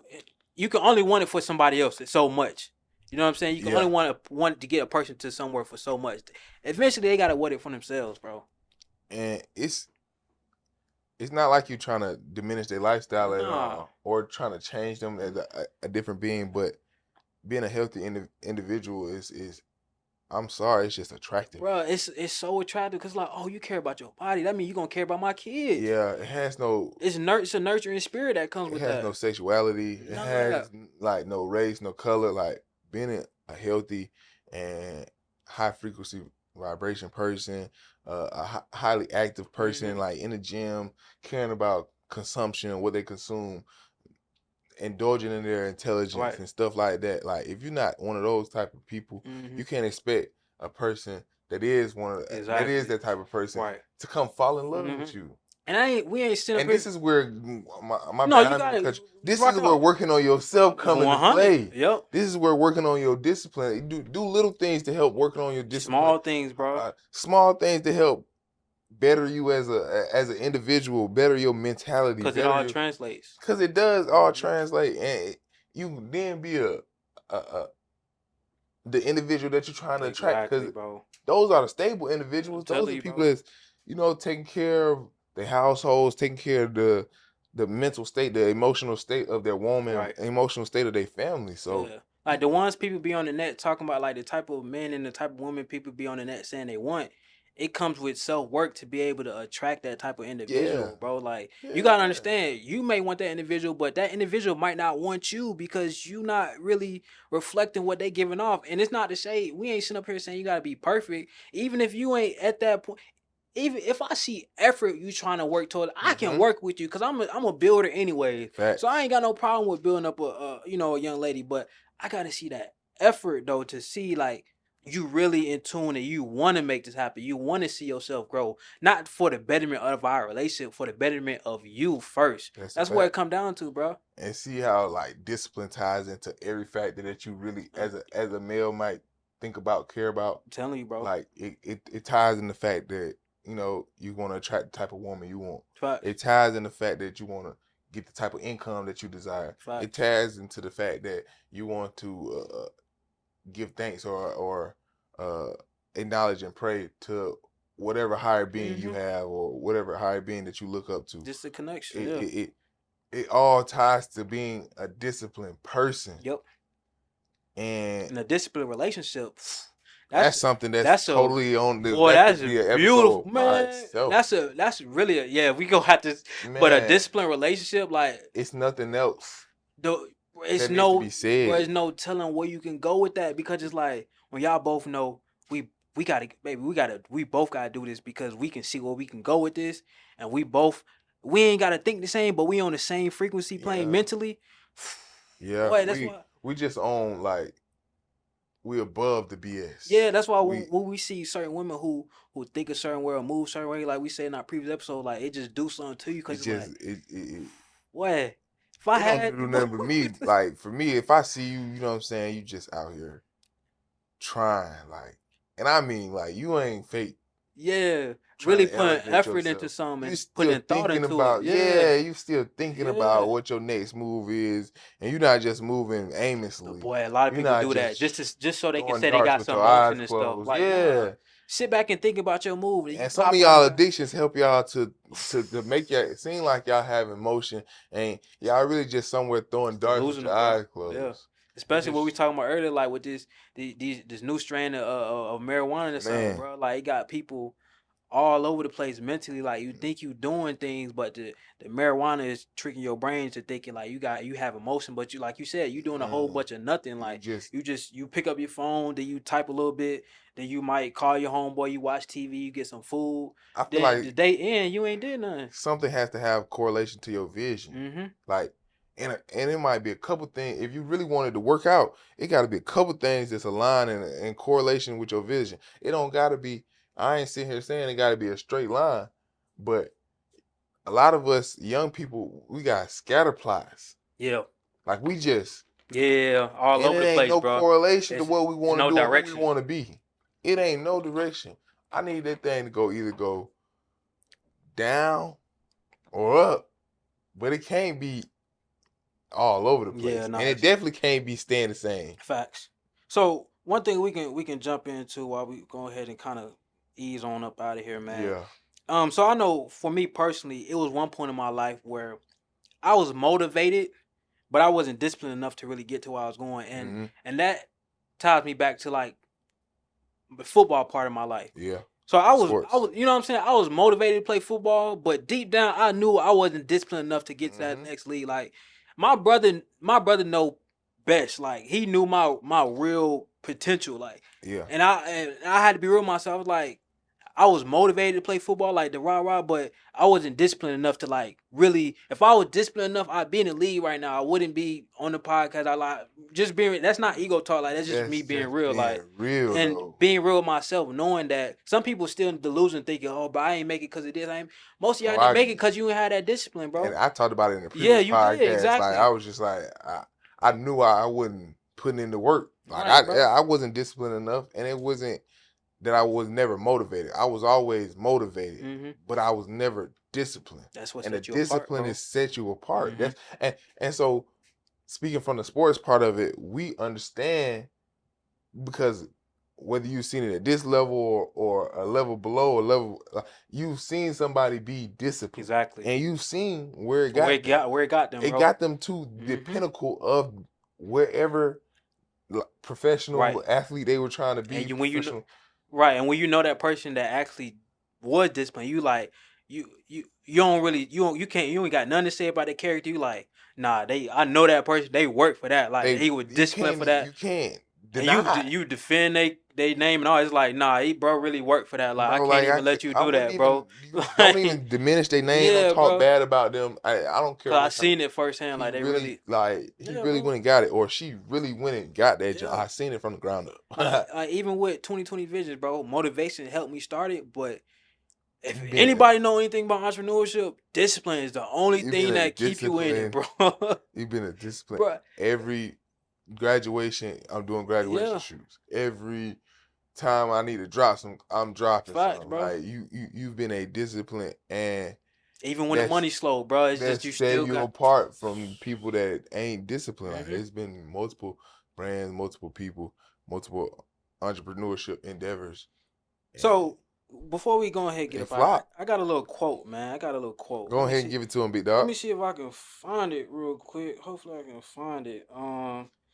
[SPEAKER 1] you can only want it for somebody else so much. You know what I'm saying? You can only
[SPEAKER 2] Yeah.
[SPEAKER 1] want to get a person to somewhere for so much. Eventually, they gotta want it for themselves, bro.
[SPEAKER 2] And it's not like you trying to diminish their lifestyle at
[SPEAKER 1] Nah,
[SPEAKER 2] all or trying to change them as a different being, but being a healthy individual is I'm sorry, it's just attractive.
[SPEAKER 1] bro, it's so attractive because like, oh, you care about your body. That means you gonna care about my kids.
[SPEAKER 2] Yeah, it has no
[SPEAKER 1] It's a nurturing spirit that comes
[SPEAKER 2] it
[SPEAKER 1] with
[SPEAKER 2] has no
[SPEAKER 1] that.
[SPEAKER 2] sexuality. It
[SPEAKER 1] None of that.
[SPEAKER 2] has like no race, no color. Like being a healthy and high frequency vibration person, highly active person,
[SPEAKER 1] Hmm.
[SPEAKER 2] like in the gym, caring about consumption, what they consume, indulging in their intelligence
[SPEAKER 1] Right.
[SPEAKER 2] and stuff like that. Like if you're not one of those type of people,
[SPEAKER 1] Hmm.
[SPEAKER 2] you can't expect a person that is that is
[SPEAKER 1] Exactly.
[SPEAKER 2] that type of person
[SPEAKER 1] Right.
[SPEAKER 2] to come fall in love
[SPEAKER 1] Hmm.
[SPEAKER 2] with you.
[SPEAKER 1] And we ain't sitting up
[SPEAKER 2] And this
[SPEAKER 1] here.
[SPEAKER 2] is where my
[SPEAKER 1] No,
[SPEAKER 2] bad,
[SPEAKER 1] you
[SPEAKER 2] I mean,
[SPEAKER 1] got it.
[SPEAKER 2] cut you. This is
[SPEAKER 1] Rock
[SPEAKER 2] where
[SPEAKER 1] out.
[SPEAKER 2] working on yourself come into
[SPEAKER 1] 100.
[SPEAKER 2] play.
[SPEAKER 1] Yep.
[SPEAKER 2] This is where working on your discipline. Do little things to help working on your discipline.
[SPEAKER 1] Small things, bro.
[SPEAKER 2] Small things to help better you as an individual, better your mentality,
[SPEAKER 1] Cause it
[SPEAKER 2] better
[SPEAKER 1] all
[SPEAKER 2] your
[SPEAKER 1] translates.
[SPEAKER 2] because it does all
[SPEAKER 1] Hmm.
[SPEAKER 2] translate, and you then be a the individual that you're trying to attract.
[SPEAKER 1] Exactly,
[SPEAKER 2] Because
[SPEAKER 1] bro.
[SPEAKER 2] those are the stable
[SPEAKER 1] I'm
[SPEAKER 2] individuals. Those are
[SPEAKER 1] telling
[SPEAKER 2] the
[SPEAKER 1] you,
[SPEAKER 2] people
[SPEAKER 1] bro.
[SPEAKER 2] that's taking care of the households, taking care of the mental state, the emotional state of their woman,
[SPEAKER 1] Right.
[SPEAKER 2] emotional state of their family. So
[SPEAKER 1] Yeah. Like the ones people be on the net talking about, like the type of men and the type of women people be on the net saying they want. It comes with self work to be able to attract that type of
[SPEAKER 2] yeah,
[SPEAKER 1] individual, bro. Like you gotta
[SPEAKER 2] yeah,
[SPEAKER 1] understand, you may want that individual, but that individual might not want you because you not really reflecting what they giving off. And it's not to say we ain't sitting up here saying you gotta be perfect. Even if you ain't at that point, even if I see effort you trying to work toward, I can
[SPEAKER 2] mm-hmm.
[SPEAKER 1] work with you because I'm a builder anyway. So I
[SPEAKER 2] Facts.
[SPEAKER 1] ain't got no problem with building up a young lady, but I gotta see that effort though to see like you really in tune and you want to make this happen. You want to see yourself grow, not for the betterment of our relationship, for the betterment of you first.
[SPEAKER 2] That's a
[SPEAKER 1] That's where it
[SPEAKER 2] fact.
[SPEAKER 1] come down to, bro.
[SPEAKER 2] And see how like discipline ties into every factor that you really
[SPEAKER 1] I'm
[SPEAKER 2] as a male might think about, care about.
[SPEAKER 1] telling you, bro.
[SPEAKER 2] Like it ties in the fact that you want to attract the type of woman you want.
[SPEAKER 1] Facts,
[SPEAKER 2] It ties in the fact that you want to get the type of income that you desire. It
[SPEAKER 1] facts.
[SPEAKER 2] ties into the fact that you want to give thanks or uh, acknowledge and pray to whatever higher being you
[SPEAKER 1] Hmm.
[SPEAKER 2] have or whatever higher being that you look up to.
[SPEAKER 1] Just a connection,
[SPEAKER 2] It
[SPEAKER 1] yeah.
[SPEAKER 2] it it, it all ties to being a disciplined person,
[SPEAKER 1] Yep.
[SPEAKER 2] and
[SPEAKER 1] In a disciplined relationship,
[SPEAKER 2] that's
[SPEAKER 1] that's
[SPEAKER 2] something that's
[SPEAKER 1] that's a
[SPEAKER 2] totally on the.
[SPEAKER 1] boy,
[SPEAKER 2] That
[SPEAKER 1] that's
[SPEAKER 2] could be an
[SPEAKER 1] beautiful,
[SPEAKER 2] episode by
[SPEAKER 1] man.
[SPEAKER 2] itself.
[SPEAKER 1] That's really yeah. We gonna have to, but a
[SPEAKER 2] Man,
[SPEAKER 1] disciplined relationship, like
[SPEAKER 2] it's nothing else
[SPEAKER 1] the it's
[SPEAKER 2] that needs to
[SPEAKER 1] no,
[SPEAKER 2] be
[SPEAKER 1] bro,
[SPEAKER 2] said.
[SPEAKER 1] it's no telling where you can go with that because it's like when y'all both know we gotta, baby, we both gotta do this because we can see where we can go with this, and we ain't gotta think the same, but we on the same frequency plane
[SPEAKER 2] Yeah,
[SPEAKER 1] mentally.
[SPEAKER 2] yeah.
[SPEAKER 1] Boy, that's why.
[SPEAKER 2] We just own like we above the BS.
[SPEAKER 1] Yeah, that's why
[SPEAKER 2] We
[SPEAKER 1] when we see certain women who think a certain way or move a certain way, like we said in our previous episode, like it just do something to you
[SPEAKER 2] it
[SPEAKER 1] because it's
[SPEAKER 2] just
[SPEAKER 1] like,
[SPEAKER 2] it
[SPEAKER 1] what if I
[SPEAKER 2] it don't
[SPEAKER 1] had
[SPEAKER 2] do nothing but me. Like for me, if I see you, you know what I'm saying, you just out here trying, like, and I mean like you ain't fake
[SPEAKER 1] yeah,
[SPEAKER 2] trying
[SPEAKER 1] really
[SPEAKER 2] to
[SPEAKER 1] putting
[SPEAKER 2] elevate
[SPEAKER 1] effort into
[SPEAKER 2] yourself.
[SPEAKER 1] something
[SPEAKER 2] You
[SPEAKER 1] and
[SPEAKER 2] still
[SPEAKER 1] putting thought
[SPEAKER 2] thinking
[SPEAKER 1] into it.
[SPEAKER 2] about,
[SPEAKER 1] Yeah,
[SPEAKER 2] yeah, you still thinking
[SPEAKER 1] yeah.
[SPEAKER 2] about what your next move is, and you're not just moving
[SPEAKER 1] But
[SPEAKER 2] aimlessly.
[SPEAKER 1] boy, a lot of
[SPEAKER 2] You're
[SPEAKER 1] people
[SPEAKER 2] not
[SPEAKER 1] do that
[SPEAKER 2] just
[SPEAKER 1] just so they can
[SPEAKER 2] throwing
[SPEAKER 1] say they
[SPEAKER 2] darts
[SPEAKER 1] got
[SPEAKER 2] with
[SPEAKER 1] some
[SPEAKER 2] your eyes
[SPEAKER 1] motion and stuff.
[SPEAKER 2] closed.
[SPEAKER 1] Like, nah,
[SPEAKER 2] Yeah.
[SPEAKER 1] sit back and think about your move, and you
[SPEAKER 2] And some of
[SPEAKER 1] pop on
[SPEAKER 2] y'all
[SPEAKER 1] it.
[SPEAKER 2] addictions help y'all to make y'all seem like y'all have emotion, and y'all really just somewhere throwing darts with your
[SPEAKER 1] Delusional, bro.
[SPEAKER 2] eyes
[SPEAKER 1] Yeah.
[SPEAKER 2] closed. It
[SPEAKER 1] Especially what we
[SPEAKER 2] just,
[SPEAKER 1] talking about earlier, like with this new strain of marijuana that's out,
[SPEAKER 2] man,
[SPEAKER 1] bro. Like it got people all over the place mentally. Like you think you doing things, but the marijuana is tricking your brain to thinking like you have emotion, but you like you said, you doing a whole
[SPEAKER 2] man,
[SPEAKER 1] bunch of nothing.
[SPEAKER 2] you
[SPEAKER 1] Like
[SPEAKER 2] just
[SPEAKER 1] you pick up your phone, then you type a little bit, then you might call your homeboy, you watch TV, you get some food.
[SPEAKER 2] I feel
[SPEAKER 1] Then the
[SPEAKER 2] like
[SPEAKER 1] day end, you ain't did nothing.
[SPEAKER 2] something has to have correlation to your vision.
[SPEAKER 1] Mm-hmm.
[SPEAKER 2] Like, and it might be a couple things. If you really wanted to work out, it got to be a couple things that's aligned in correlation with your vision. It don't got to be. I ain't sitting here saying it got to be a straight line, but a lot of us young people, we got scatter plots.
[SPEAKER 1] Yeah.
[SPEAKER 2] Like we just,
[SPEAKER 1] Yeah. All
[SPEAKER 2] and
[SPEAKER 1] over
[SPEAKER 2] it
[SPEAKER 1] the
[SPEAKER 2] ain't
[SPEAKER 1] place,
[SPEAKER 2] no
[SPEAKER 1] bro.
[SPEAKER 2] correlation to what we
[SPEAKER 1] It's
[SPEAKER 2] want to
[SPEAKER 1] no
[SPEAKER 2] do or who we
[SPEAKER 1] direction.
[SPEAKER 2] want to be. It ain't no direction. I need that thing to go either go down or up, but it can't be all over the
[SPEAKER 1] Yeah,
[SPEAKER 2] place,
[SPEAKER 1] no,
[SPEAKER 2] and it
[SPEAKER 1] it's
[SPEAKER 2] definitely can't be staying the same.
[SPEAKER 1] facts. So one thing we can jump into while we go ahead and kind of ease on up out of here, man.
[SPEAKER 2] Yeah.
[SPEAKER 1] So I know for me personally, it was one point in my life where I was motivated, but I wasn't disciplined enough to really get to where I was going,
[SPEAKER 2] Mm-hmm.
[SPEAKER 1] and that ties me back to like the football part of my life.
[SPEAKER 2] Yeah.
[SPEAKER 1] So
[SPEAKER 2] Sports.
[SPEAKER 1] you know what I'm saying? I was motivated to play football, but deep down I knew I wasn't disciplined enough to get to that
[SPEAKER 2] Mm-hmm.
[SPEAKER 1] next league. Like my brother know best. Like he knew my real potential. Like,
[SPEAKER 2] Yeah.
[SPEAKER 1] and I had to be real with myself. I was like, I was motivated to play football, like the rah, but I wasn't disciplined enough to like really. If I was disciplined enough, I'd be in the league right now. I wouldn't be on the podcast. I like just being. That's not ego talk. Like that's just me
[SPEAKER 2] That's
[SPEAKER 1] being
[SPEAKER 2] just
[SPEAKER 1] real.
[SPEAKER 2] being
[SPEAKER 1] Like
[SPEAKER 2] real
[SPEAKER 1] and
[SPEAKER 2] though.
[SPEAKER 1] being real with myself, knowing that some people still in delusion, thinking, "Oh, but I ain't make it because of this." I ain't. Most of
[SPEAKER 2] Oh,
[SPEAKER 1] y'all didn't make it because you ain't had that discipline,
[SPEAKER 2] and
[SPEAKER 1] bro.
[SPEAKER 2] I talked about it in the
[SPEAKER 1] Yeah,
[SPEAKER 2] previous
[SPEAKER 1] you did
[SPEAKER 2] podcast. Like I
[SPEAKER 1] exactly.
[SPEAKER 2] was just like I knew I wasn't putting in the work. Like
[SPEAKER 1] Right, bro.
[SPEAKER 2] I wasn't disciplined enough, and it wasn't that I was never motivated. I was always motivated,
[SPEAKER 1] Mm-hmm.
[SPEAKER 2] but I was never disciplined.
[SPEAKER 1] That's what
[SPEAKER 2] And the
[SPEAKER 1] set you apart,
[SPEAKER 2] discipline
[SPEAKER 1] bro.
[SPEAKER 2] is set you apart.
[SPEAKER 1] Mm-hmm.
[SPEAKER 2] That's and so speaking from the sports part of it, we understand because whether you've seen it at this level or a level below a level, you've seen somebody be disciplined,
[SPEAKER 1] Exactly.
[SPEAKER 2] and you've seen where it
[SPEAKER 1] Where
[SPEAKER 2] got
[SPEAKER 1] it
[SPEAKER 2] them.
[SPEAKER 1] got where it got them,
[SPEAKER 2] It
[SPEAKER 1] bro.
[SPEAKER 2] got them to the
[SPEAKER 1] Mm-hmm.
[SPEAKER 2] pinnacle of wherever
[SPEAKER 1] Right.
[SPEAKER 2] professional athlete they were trying to be.
[SPEAKER 1] And when you know,
[SPEAKER 2] Professional,
[SPEAKER 1] right, and when you know that person that actually was disciplined, you like you don't really you can't you ain't got nothing to say about their character. You like nah, I know that person. They work for that. Like
[SPEAKER 2] they
[SPEAKER 1] he was disciplined for that,
[SPEAKER 2] you can't
[SPEAKER 1] and you
[SPEAKER 2] deny it.
[SPEAKER 1] you defend they name and all. It's like nah, he bro really worked for that. Like I
[SPEAKER 2] Bro,
[SPEAKER 1] can't
[SPEAKER 2] like
[SPEAKER 1] even let you
[SPEAKER 2] I
[SPEAKER 1] do
[SPEAKER 2] wouldn't
[SPEAKER 1] that,
[SPEAKER 2] even,
[SPEAKER 1] bro.
[SPEAKER 2] you don't
[SPEAKER 1] Like
[SPEAKER 2] even diminish their name. Don't
[SPEAKER 1] yeah,
[SPEAKER 2] talk
[SPEAKER 1] bro.
[SPEAKER 2] bad about them. I don't care
[SPEAKER 1] Cause I
[SPEAKER 2] what type of,
[SPEAKER 1] seen it firsthand. Like they really
[SPEAKER 2] he
[SPEAKER 1] yeah,
[SPEAKER 2] really
[SPEAKER 1] bro.
[SPEAKER 2] went and got it, or she really went and got that job.
[SPEAKER 1] Yeah.
[SPEAKER 2] I seen it from the ground
[SPEAKER 1] Like,
[SPEAKER 2] up.
[SPEAKER 1] like even with 2020 visions, bro, motivation helped me start it. But if
[SPEAKER 2] you been
[SPEAKER 1] anybody know anything about entrepreneurship, discipline is the only
[SPEAKER 2] you been
[SPEAKER 1] thing
[SPEAKER 2] a
[SPEAKER 1] that keep you in it,
[SPEAKER 2] discipline.
[SPEAKER 1] bro.
[SPEAKER 2] You've been a discipline.
[SPEAKER 1] Bro,
[SPEAKER 2] Every graduation, I'm doing graduation
[SPEAKER 1] yeah,
[SPEAKER 2] shoots. Every time I need to drop some, I'm dropping
[SPEAKER 1] facts,
[SPEAKER 2] some.
[SPEAKER 1] bro.
[SPEAKER 2] Like you've been a discipline, and
[SPEAKER 1] Even when the
[SPEAKER 2] that's
[SPEAKER 1] money's slow, bro, it's just
[SPEAKER 2] that's
[SPEAKER 1] you
[SPEAKER 2] setting
[SPEAKER 1] still
[SPEAKER 2] you
[SPEAKER 1] got.
[SPEAKER 2] apart from people that ain't disciplined. Like,
[SPEAKER 1] Hmm.
[SPEAKER 2] there's been multiple brands, multiple people, multiple entrepreneurship endeavors, and
[SPEAKER 1] So before we go ahead and get
[SPEAKER 2] they
[SPEAKER 1] up, I,
[SPEAKER 2] flop.
[SPEAKER 1] I got a little quote, man. I got a little quote.
[SPEAKER 2] Go ahead and give it to him, big
[SPEAKER 1] Let
[SPEAKER 2] dog.
[SPEAKER 1] me see if I can find it real quick. Hopefully, I can find it.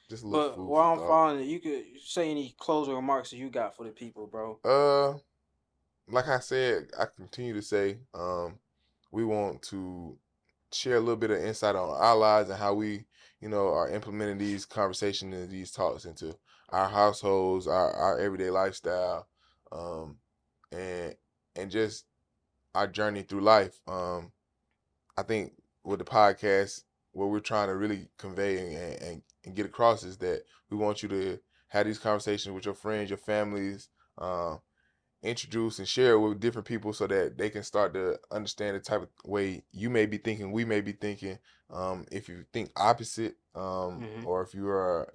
[SPEAKER 2] Just a little
[SPEAKER 1] But
[SPEAKER 2] food for
[SPEAKER 1] while I'm
[SPEAKER 2] thought.
[SPEAKER 1] finding it, you could say any closing remarks that you got for the people, bro.
[SPEAKER 2] Like I said, I continue to say, we want to share a little bit of insight on our lives and how we, are implementing these conversations and these talks into our households, our everyday lifestyle, um, and just our journey through life. I think with the podcast, what we're trying to really convey and get across is that we want you to have these conversations with your friends, your families, um, introduce and share it with different people so that they can start to understand the type of way you may be thinking, we may be thinking. If you think opposite,
[SPEAKER 1] Hmm.
[SPEAKER 2] or if you are,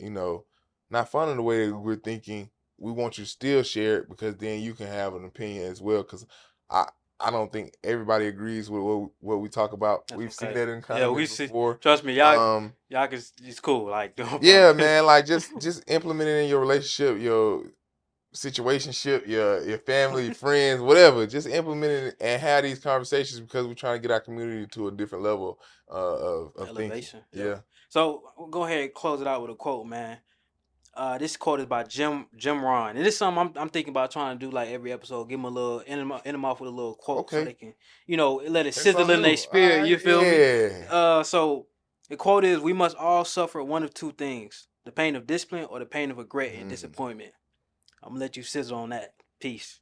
[SPEAKER 2] not fun in the way that we're thinking, we want you to still share it because then you can have an opinion as well. Because I I don't think everybody agrees with what we talk about.
[SPEAKER 1] That's
[SPEAKER 2] We've seen
[SPEAKER 1] okay.
[SPEAKER 2] that in
[SPEAKER 1] Yeah, we
[SPEAKER 2] comments
[SPEAKER 1] see.
[SPEAKER 2] before.
[SPEAKER 1] Trust me,
[SPEAKER 2] Um,
[SPEAKER 1] y'all can. It's cool. Like no
[SPEAKER 2] yeah,
[SPEAKER 1] problem.
[SPEAKER 2] man, like just implement it in your relationship, situationship, your family, friends, whatever. Just implement it and have these conversations because we're trying to get our community to a different level of thinking.
[SPEAKER 1] Elevation. Yep.
[SPEAKER 2] Yeah.
[SPEAKER 1] So we'll go ahead and close it out with a quote, man. This quote is by Jim Ron, and this is something I'm thinking about trying to do like every episode. Give them a little end them off with a little quote so
[SPEAKER 2] Okay.
[SPEAKER 1] they can, let it
[SPEAKER 2] That's
[SPEAKER 1] sizzle
[SPEAKER 2] something
[SPEAKER 1] in their
[SPEAKER 2] new. All
[SPEAKER 1] spirit. You
[SPEAKER 2] right.
[SPEAKER 1] feel me?
[SPEAKER 2] Yeah.
[SPEAKER 1] So the quote is, "We must all suffer one of two things: the pain of discipline or the pain of regret and
[SPEAKER 2] Mm.
[SPEAKER 1] disappointment." I'm gonna let you sizzle on that. Peace.